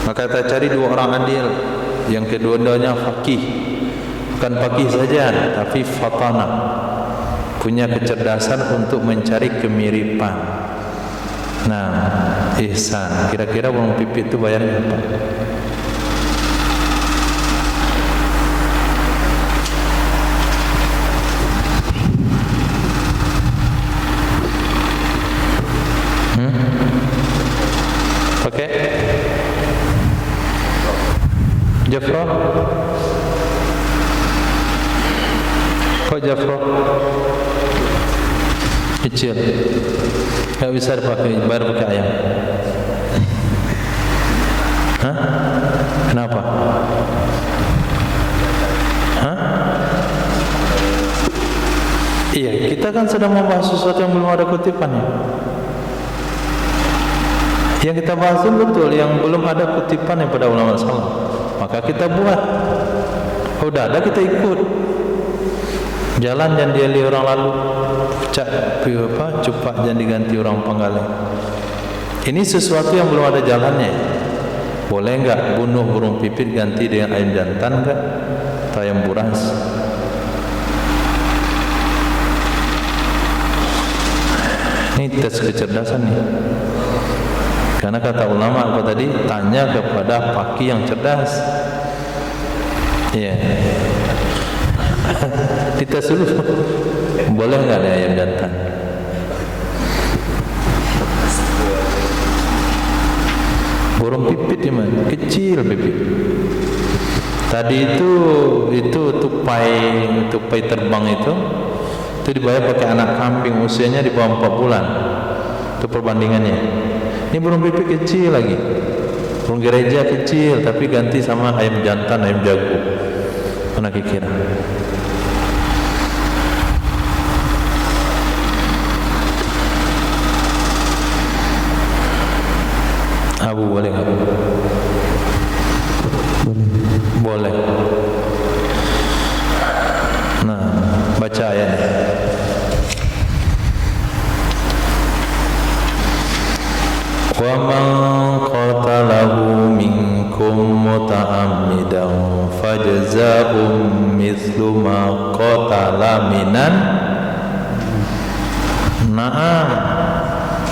Speaker 4: Maka kita cari dua orang adil, yang kedua-duanya fakih, bukan fakih saja, tapi fatana, punya kecerdasan untuk mencari kemiripan. Nah, ihsan. Kira-kira burung pipit itu bayarnya apa?
Speaker 3: Jafra? Kok Jafra? Kecil. Gak bisa dipakai, baru pakai ayam. Hah? Kenapa? Hah? Iya, kita kan sedang membahas sesuatu yang belum ada kutipannya. Yang kita bahas itu betul, yang belum ada kutipannya pada ulama salaf. Maka kita buat. Udah ada, kita ikut. Jalan jangan diali orang lalu. Cupak jangan diganti orang penggaling. Ini sesuatu yang belum ada jalannya. Boleh enggak bunuh burung pipit ganti dengan ayam jantan enggak? Atau ayam buras? Ini tes kecerdasan nih. Karena kata ulama apa tadi? Tanya kepada paki yang cerdas. Iya. Dites dulu. Boleh enggak ada ayam jantan? Burung pipit di mana? Kecil pipit. Tadi itu tupai terbang itu dibayar pakai anak kambing usianya di bawah 4 bulan. Itu perbandingannya. Ini burung pipit kecil lagi. Burung gereja kecil tapi ganti sama ayam jantan, ayam jago. Mana kira? Abu boleh nggak? Boleh. Nah, baca ayatnya. Wa man qatalahu minkum muta'ammidan fajaza'un mithlu ma qatala minan na'am.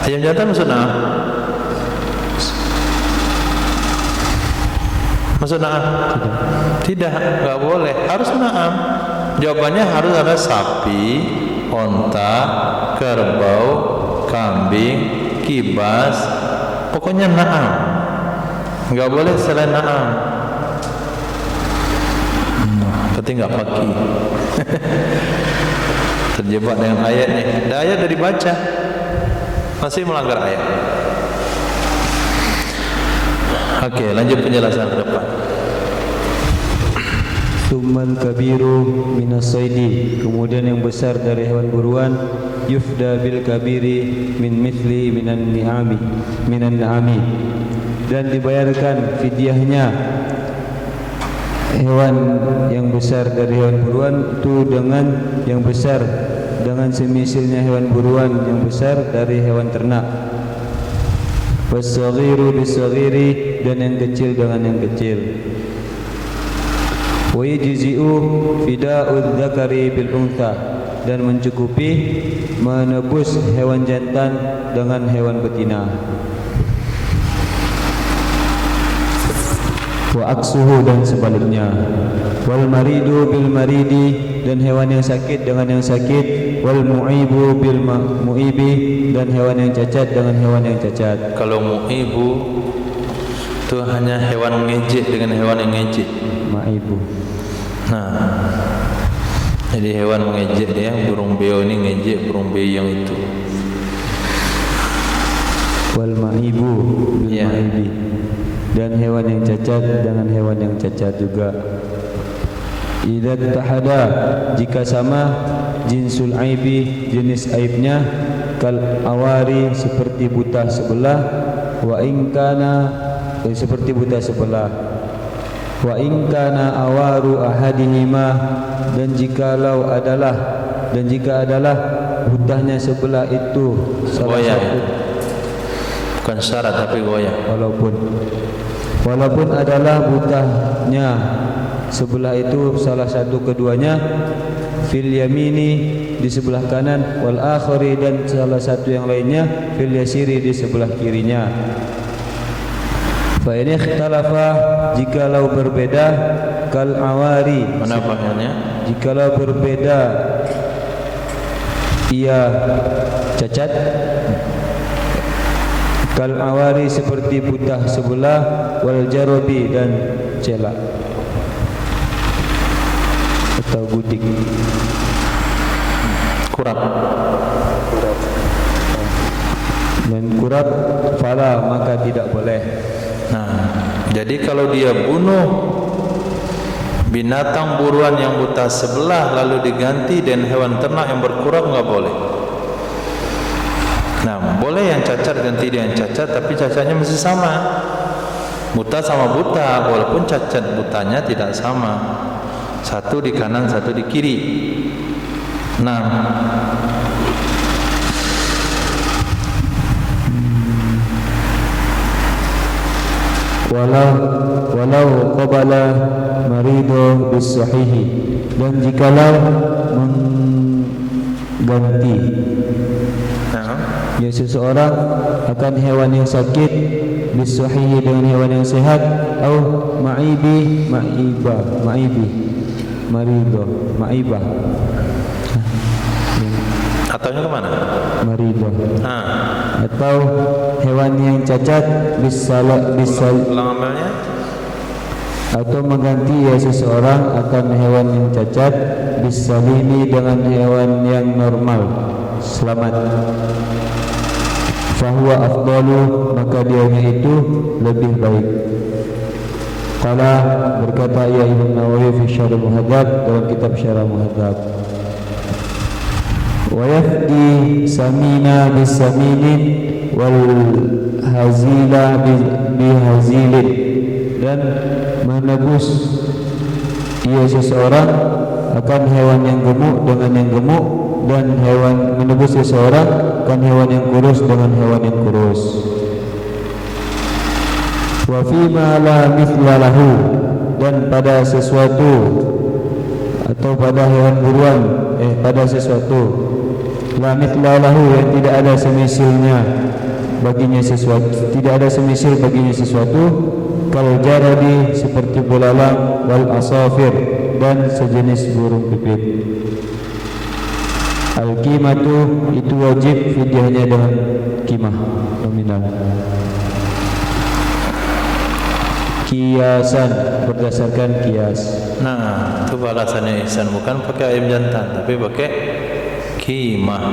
Speaker 3: Ayam jantan maksud na'am? Maksud na'am? Tidak, enggak boleh. Harus na'am. Jawabannya harus ada sapi, onta, kerbau, kambing, kibas. Pokoknya na'am. Enggak boleh selain na'am. Berarti enggak paki. Terjebak dengan ayatnya. Ada ayat dari baca. Masih melanggar ayat. Oke, lanjut penjelasan ke depan.
Speaker 4: Tsummal kabiru minas saidi, kemudian yang besar dari hewan buruan, yufda bil kabiri min mithli minan na'ami, dan dibayarkan fidyahnya hewan yang besar dari hewan buruan itu dengan yang besar, dengan semisilnya hewan buruan yang besar dari hewan ternak. Wasaghiru bisagiri, dan yang kecil dengan yang kecil. Wa yajzi'u fida'u dzakari bil untha, dan mencukupi menebus hewan jantan dengan hewan betina. Wa aksuhu, dan sebaliknya. Wal maridu bil maridi, dan hewan yang sakit dengan yang sakit. Wal mu'ibu bil mu'ibi, dan hewan yang cacat dengan hewan yang cacat.
Speaker 3: Kalau mu'ibu itu hanya hewan ngejek dengan hewan yang ngejek.
Speaker 4: Ma'ibu.
Speaker 3: Nah, jadi hewan mengejek dia, burung beo ini ngejek burung beo yang itu.
Speaker 4: Wal ma'ibu bil ma'ibi, dan hewan yang cacat dengan hewan yang cacat juga. Idza tahada, jika sama jinsul aibi, jenis aibnya, kal awari, seperti buta sebelah, wa in kana, seperti buta sebelah, wa in kana awaru ahadihima, dan jika adalah butahnya sebelah itu salah satu,
Speaker 3: bukan syarat tapi goyah.
Speaker 4: Walaupun adalah butahnya sebelah itu salah satu keduanya, fil yamini, di sebelah kanan, wal akhiri, dan salah satu yang lainnya, fil yasiri, di sebelah kirinya. Fa in ikhtalafa, jikalau berbeda, kal awari,
Speaker 3: Mana pakaiannya?
Speaker 4: jikalau berbeda ia cacat, Kal awari seperti butah sebelah, wal jarabi dan celak atau gudik.
Speaker 3: Kurap.
Speaker 4: Dan kurap fala maka tidak boleh.
Speaker 3: Nah, jadi kalau dia bunuh binatang buruan yang buta sebelah lalu diganti dengan hewan ternak yang berkurap, enggak boleh. Nah, boleh yang cacat ganti dengan cacat, tapi cacatnya mesti sama. Buta sama buta, walaupun cacat butanya tidak sama. Satu di kanan, satu di kiri. Nah,
Speaker 4: walau qabala marido bis sahihi, dan jikalau mengganti ya seseorang akan hewan yang sakit bis sahihi dengan hewan yang sehat, atau maibi marido maibah
Speaker 3: ataunya kemana?
Speaker 4: marido, atau hewan yang cacat
Speaker 3: Amalnya
Speaker 4: atau mengganti ya seseorang akan hewan yang cacat bisalimi dengan hewan yang normal selamat, fahuwa afdalu maka dianya itu lebih baik. Qala berkata ya Imam Nawawi fi Syarh Muhadzab dalam kitab Syarh Muhadzab, wa yafdi samina bisaminin wal hazila bihazilin, dan menebus ia seseorang akan hewan yang gemuk dengan yang gemuk, dan menebus seseorang akan hewan yang kurus dengan hewan yang kurus. Wa fima la mithla lahu, dan pada sesuatu atau pada hewan buruan pada sesuatu la mithla lahu yang tidak ada semisilnya baginya sesuatu, tidak ada semisil baginya sesuatu, kal jaradi seperti belalang, wal asafir dan sejenis burung pipit. Al qimatu itu wajib fidyahnya dengan qimah nominal. Kiasan berdasarkan kias.
Speaker 3: nah, itu balasannya ihsan, bukan pakai ayam jantan tapi pakai qimah.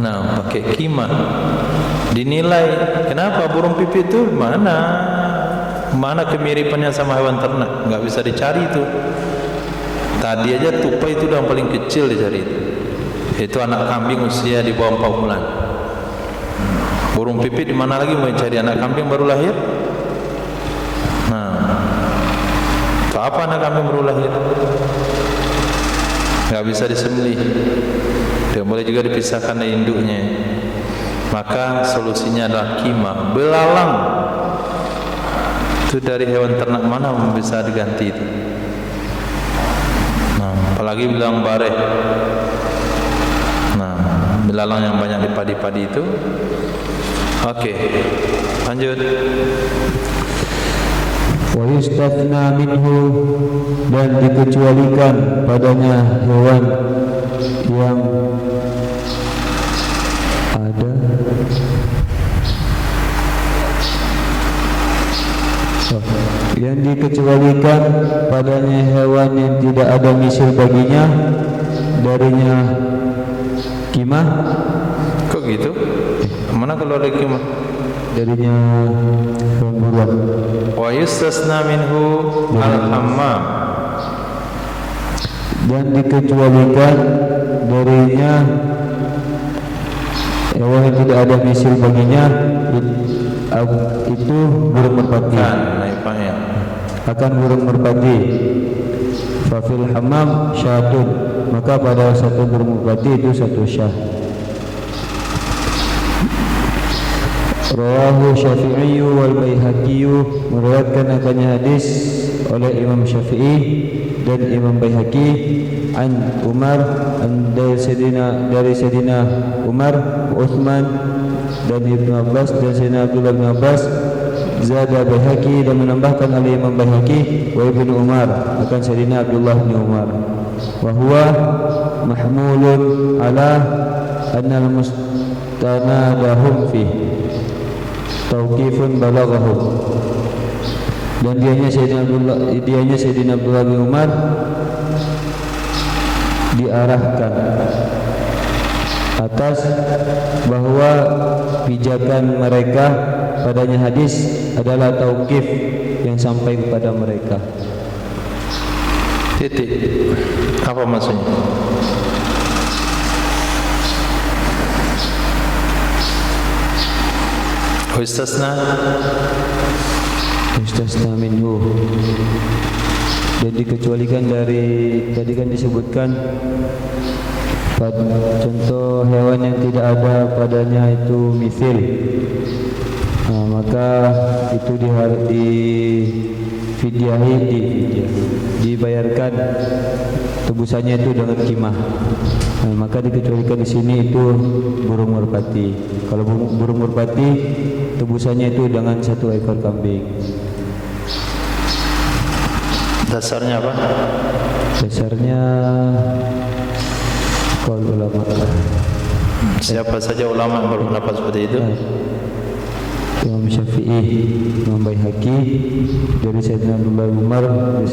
Speaker 3: Nah, pakai qimah dinilai. Kenapa burung pipit itu mana kemiripannya sama hewan ternak? Enggak bisa dicari itu. Tadi aja tupai itu yang paling kecil dicari itu. Itu anak kambing usia di bawah 4 bulan. Burung pipit di mana lagi mau cari anak kambing baru lahir? Nah, apa anak kambing baru lahir? Enggak bisa disembelih. Tidak boleh juga dipisahkan dari induknya. Maka solusinya adalah qimah. Belalang itu dari hewan ternak mana bisa diganti itu? Nah, apalagi belalang bareh. Nah, belalang yang banyak di padi-padi itu. Oke, lanjut.
Speaker 4: Wa yustathna minhu, dan dikecualikan padanya hewan yang ada yang dikecualikan padanya hewan yang tidak ada misil baginya darinya qimah.
Speaker 3: Kok gitu? Mana kalau ada qimah?
Speaker 4: Darinya hewan buruan.
Speaker 3: Wa yustasna minhu al-hammam,
Speaker 4: dan dikecualikan darinya hewan yang tidak ada misil baginya itu burung merpati. Akan burung merpati. Fafil hammam syatun, maka pada satu burung merpati itu satu syah. Rawahu Syafi'i wal Baihaqi, meriwayatkan akannya hadis oleh Imam Syafi'i dan Imam Baihaqi an Umar dari Sayyidina Umar, Uthman dan Ibnu Abbas dan Sayyidina Abdullah bin Abbas. Zada Baihaqi, dan menambahkan oleh Imam Baihaqi wa Ibnu Umar akan Sayyidina Abdullah bin Umar. Wa huwa mahmulun ala anna tanadahum fi tauqifun balaghahum. Dan dianya Sayyidina Abdullah bin Umar diarahkan atas bahwa pijakan mereka padanya hadis adalah tauqif yang sampai kepada mereka.
Speaker 3: Titik. Apa maksudnya? Istasna
Speaker 4: minhu, dan dikecualikan dari, tadi kan disebutkan contoh hewan yang tidak ada padanya itu misil. Maka itu dibayarkan tebusannya itu dengan kimah. Maka dikecualikan di sini itu burung merpati. Kalau burung merpati tebusannya itu dengan 1 ekor kambing.
Speaker 3: Dasarnya apa?
Speaker 4: Dasarnya qaul ulama.
Speaker 3: Siapa saja ulama yang berpendapat seperti itu?
Speaker 4: Imam Syafi'i, Imam Baihaqi, dari Sayyidina Abdullah bin Umar, dari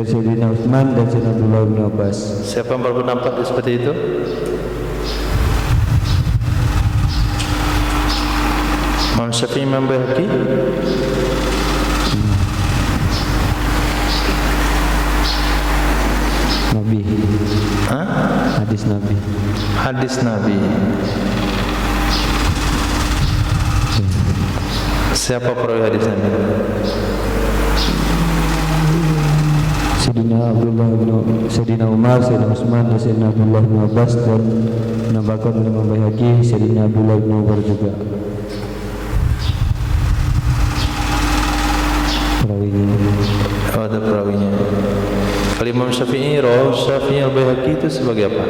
Speaker 4: Sayyidina Utsman, dan Sayyidina Abdullah bin Abbas.
Speaker 3: Siapa yang berpendapat seperti itu? Imam Syafi'i, Imam Baihaqi.
Speaker 4: Nabi. Hadis Nabi.
Speaker 3: Hadis Nabi. Siapa perawi hadis Nabi?
Speaker 4: Sayyidina Umar, Sayyidina Utsman, dan Sayyidina Abdullah bin Abbas, dan menambahkan Imam Baihaqi Sayyidina Abdullah bin Umar juga. Perawinya.
Speaker 3: Oh, ada perawinya. Kalau Imam Syafi'i, Rawah Syafi'i Al-Baihaqi itu sebagai apa?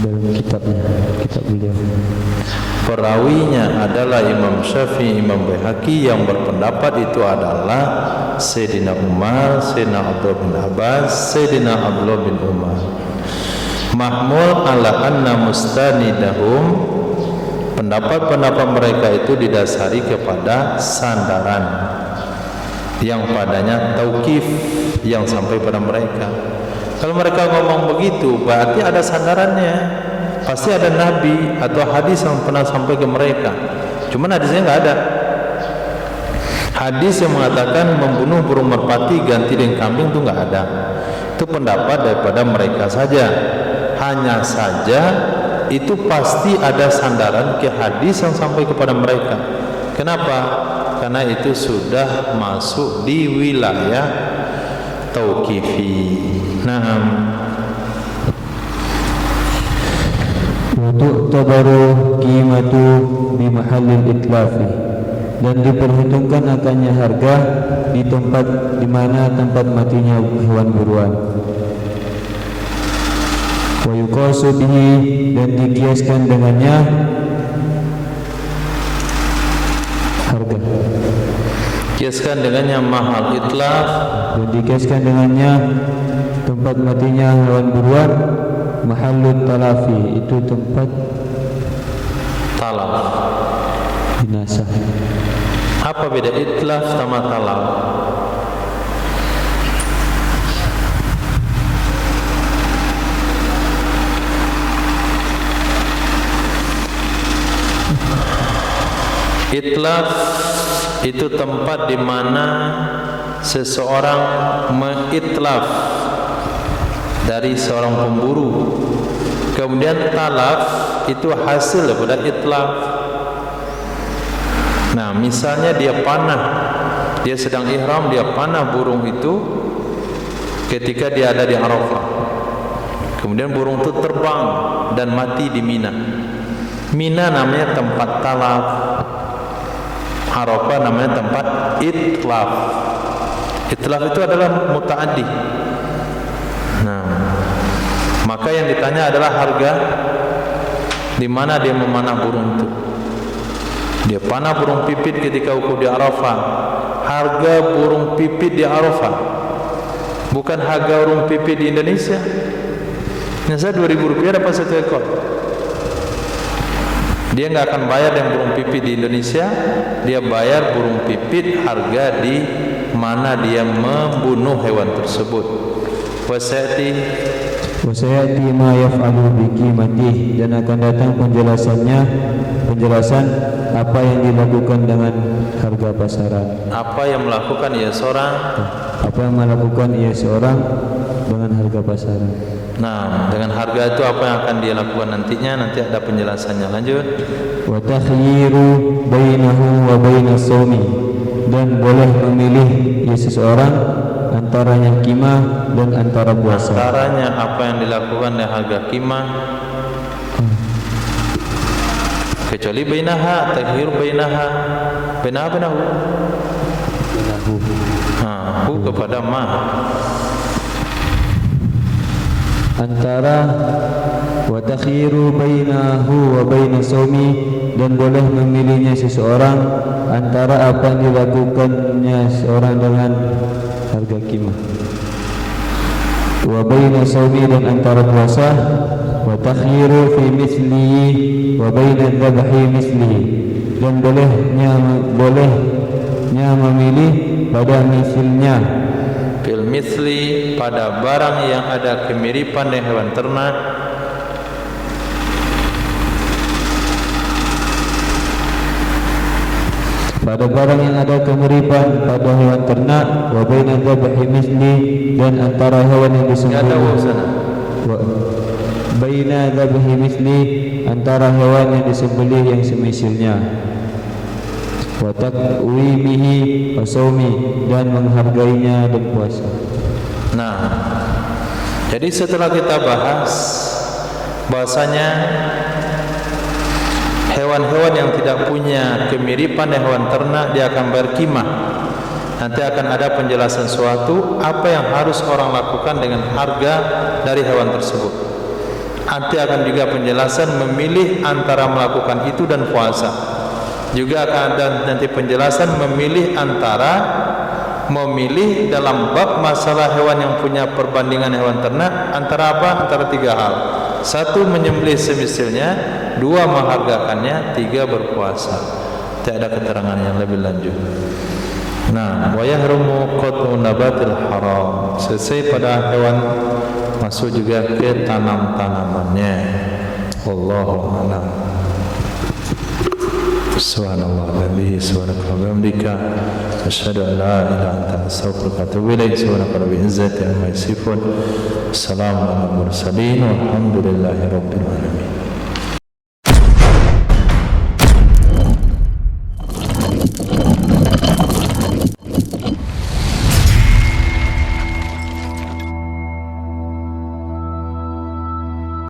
Speaker 4: Dalam kitabnya, kitab beliau.
Speaker 3: Perawinya adalah Imam Syafi'i, Imam Baihaqi, yang berpendapat itu adalah Sayyidina Umar, Sayyidina Abdullah bin Abbas, Sayyidina Abdullah bin Umar. Mahmul ala anna mustanidahum, pendapat-pendapat mereka itu didasari kepada sandaran yang padanya tauqif yang sampai pada mereka. Kalau mereka ngomong begitu berarti ada sandarannya, pasti ada nabi atau hadis yang pernah sampai ke mereka. Cuman hadisnya nggak ada. Hadis yang mengatakan membunuh burung merpati ganti dengan kambing itu nggak ada. Itu pendapat daripada mereka saja. Hanya saja itu pasti ada sandaran ke hadis yang sampai kepada mereka. Kenapa? Karena itu sudah masuk di wilayah tauqifi. Naam.
Speaker 4: Wa tu'tabaru qimatu bi mahallil itlafi, dan diperhitungkan akannya harga di tempat di mana tempat matinya hewan buruan. Wa yuqasu bihi, dan dikiaskan dengannya harga.
Speaker 3: Kiaskan dengannya mahal itlaf,
Speaker 4: dan dikiaskan dengannya tempat matinya hewan buruan. Mahallut talafi, itu tempat
Speaker 3: talaf.
Speaker 4: binasa.
Speaker 3: Apa beda itlaf sama talaf? Itlaf itu tempat di mana seseorang mengitlaf dari seorang pemburu. Kemudian talaf itu hasil daripada itlaf. Nah, misalnya dia panah, dia sedang ihram, dia panah burung itu ketika dia ada di Arafah. Kemudian burung itu terbang dan mati di Mina. Mina namanya tempat talaf, Arafah namanya tempat itlaf. Itlaf itu adalah muta'addi. Nah, maka yang ditanya adalah harga di mana dia memanah burung itu. Dia panah burung pipit ketika wukuf di Arafah. Harga burung pipit di Arafah, bukan harga burung pipit di Indonesia. Nyasa 2.000 rupiah dapat 1 ekor. Dia nggak akan bayar yang burung pipit di Indonesia, dia bayar burung pipit harga di mana dia membunuh hewan tersebut. Wasati
Speaker 4: ma yaf'alu bi qimatih, dan akan datang penjelasan apa yang dilakukan dengan harga pasaran.
Speaker 3: Apa yang melakukan ia seorang?
Speaker 4: Apa yang melakukan ia seorang dengan harga pasaran.
Speaker 3: Nah, dengan harga itu apa yang akan dia lakukan nantinya, nanti ada penjelasannya. Lanjut.
Speaker 4: Wa takhyiru bainahu wa bainas sawmi, dan boleh memilih ia seseorang antaranya qimah dan antara puasa.
Speaker 3: Antaranya apa yang dilakukan dengan harga qimah, kecuali bainaha, takhir bainaha, bainahu. Hu kepada ma.
Speaker 4: Antara wa takhiru bainahu wa bainas sawmi, dan boleh memilihnya seseorang antara apa yang dilakukannya seorang dengan harga qimah, wa bainas sawmi, dan antara puasa, wa takhiru fi mislihi wa bainadz dzabhi mislihi, dan bolehnya memilih pada misilnya,
Speaker 3: Fil misli, pada barang yang ada kemiripan dengan hewan ternak,
Speaker 4: pada barang yang ada kemiripan pada hewan ternak, wa bainadz dzabhi misli, dan antara hewan yang disembelih, wa bainadz dzabhi misli, antara hewan yang disembelih yang semisalnya, wa taqwimihi wa sawmi, dan menghargainya dan puasa.
Speaker 3: Nah, jadi setelah kita bahas bahasanya hewan-hewan yang tidak punya kemiripan dengan hewan ternak dia akan berqimah. Nanti akan ada penjelasan suatu apa yang harus orang lakukan dengan harga dari hewan tersebut. Nanti akan juga penjelasan memilih antara melakukan itu dan puasa. Juga akan ada nanti penjelasan memilih dalam bab masalah hewan yang punya perbandingan hewan ternak antara apa? Antara 3 hal. 1 menyembelih semisalnya, 2 menghargakannya, 3 berpuasa. Tidak ada keterangan yang lebih lanjut. Nah, wa yahrumu qat'u nabatil haram, selesai pada hewan masuk juga ke tanam-tanamannya. Wallahu a'lam. Subhanallah wa bihi subhanaka wa bihamdika asyhadu an la ilaha illa anta astaghfiruka wa atubu ilaik. Subhanaka rabbil izzati amma yasifun. Assalamu alaikum warahmatullahi wabarakatuh. Walhamdulillahi rabbil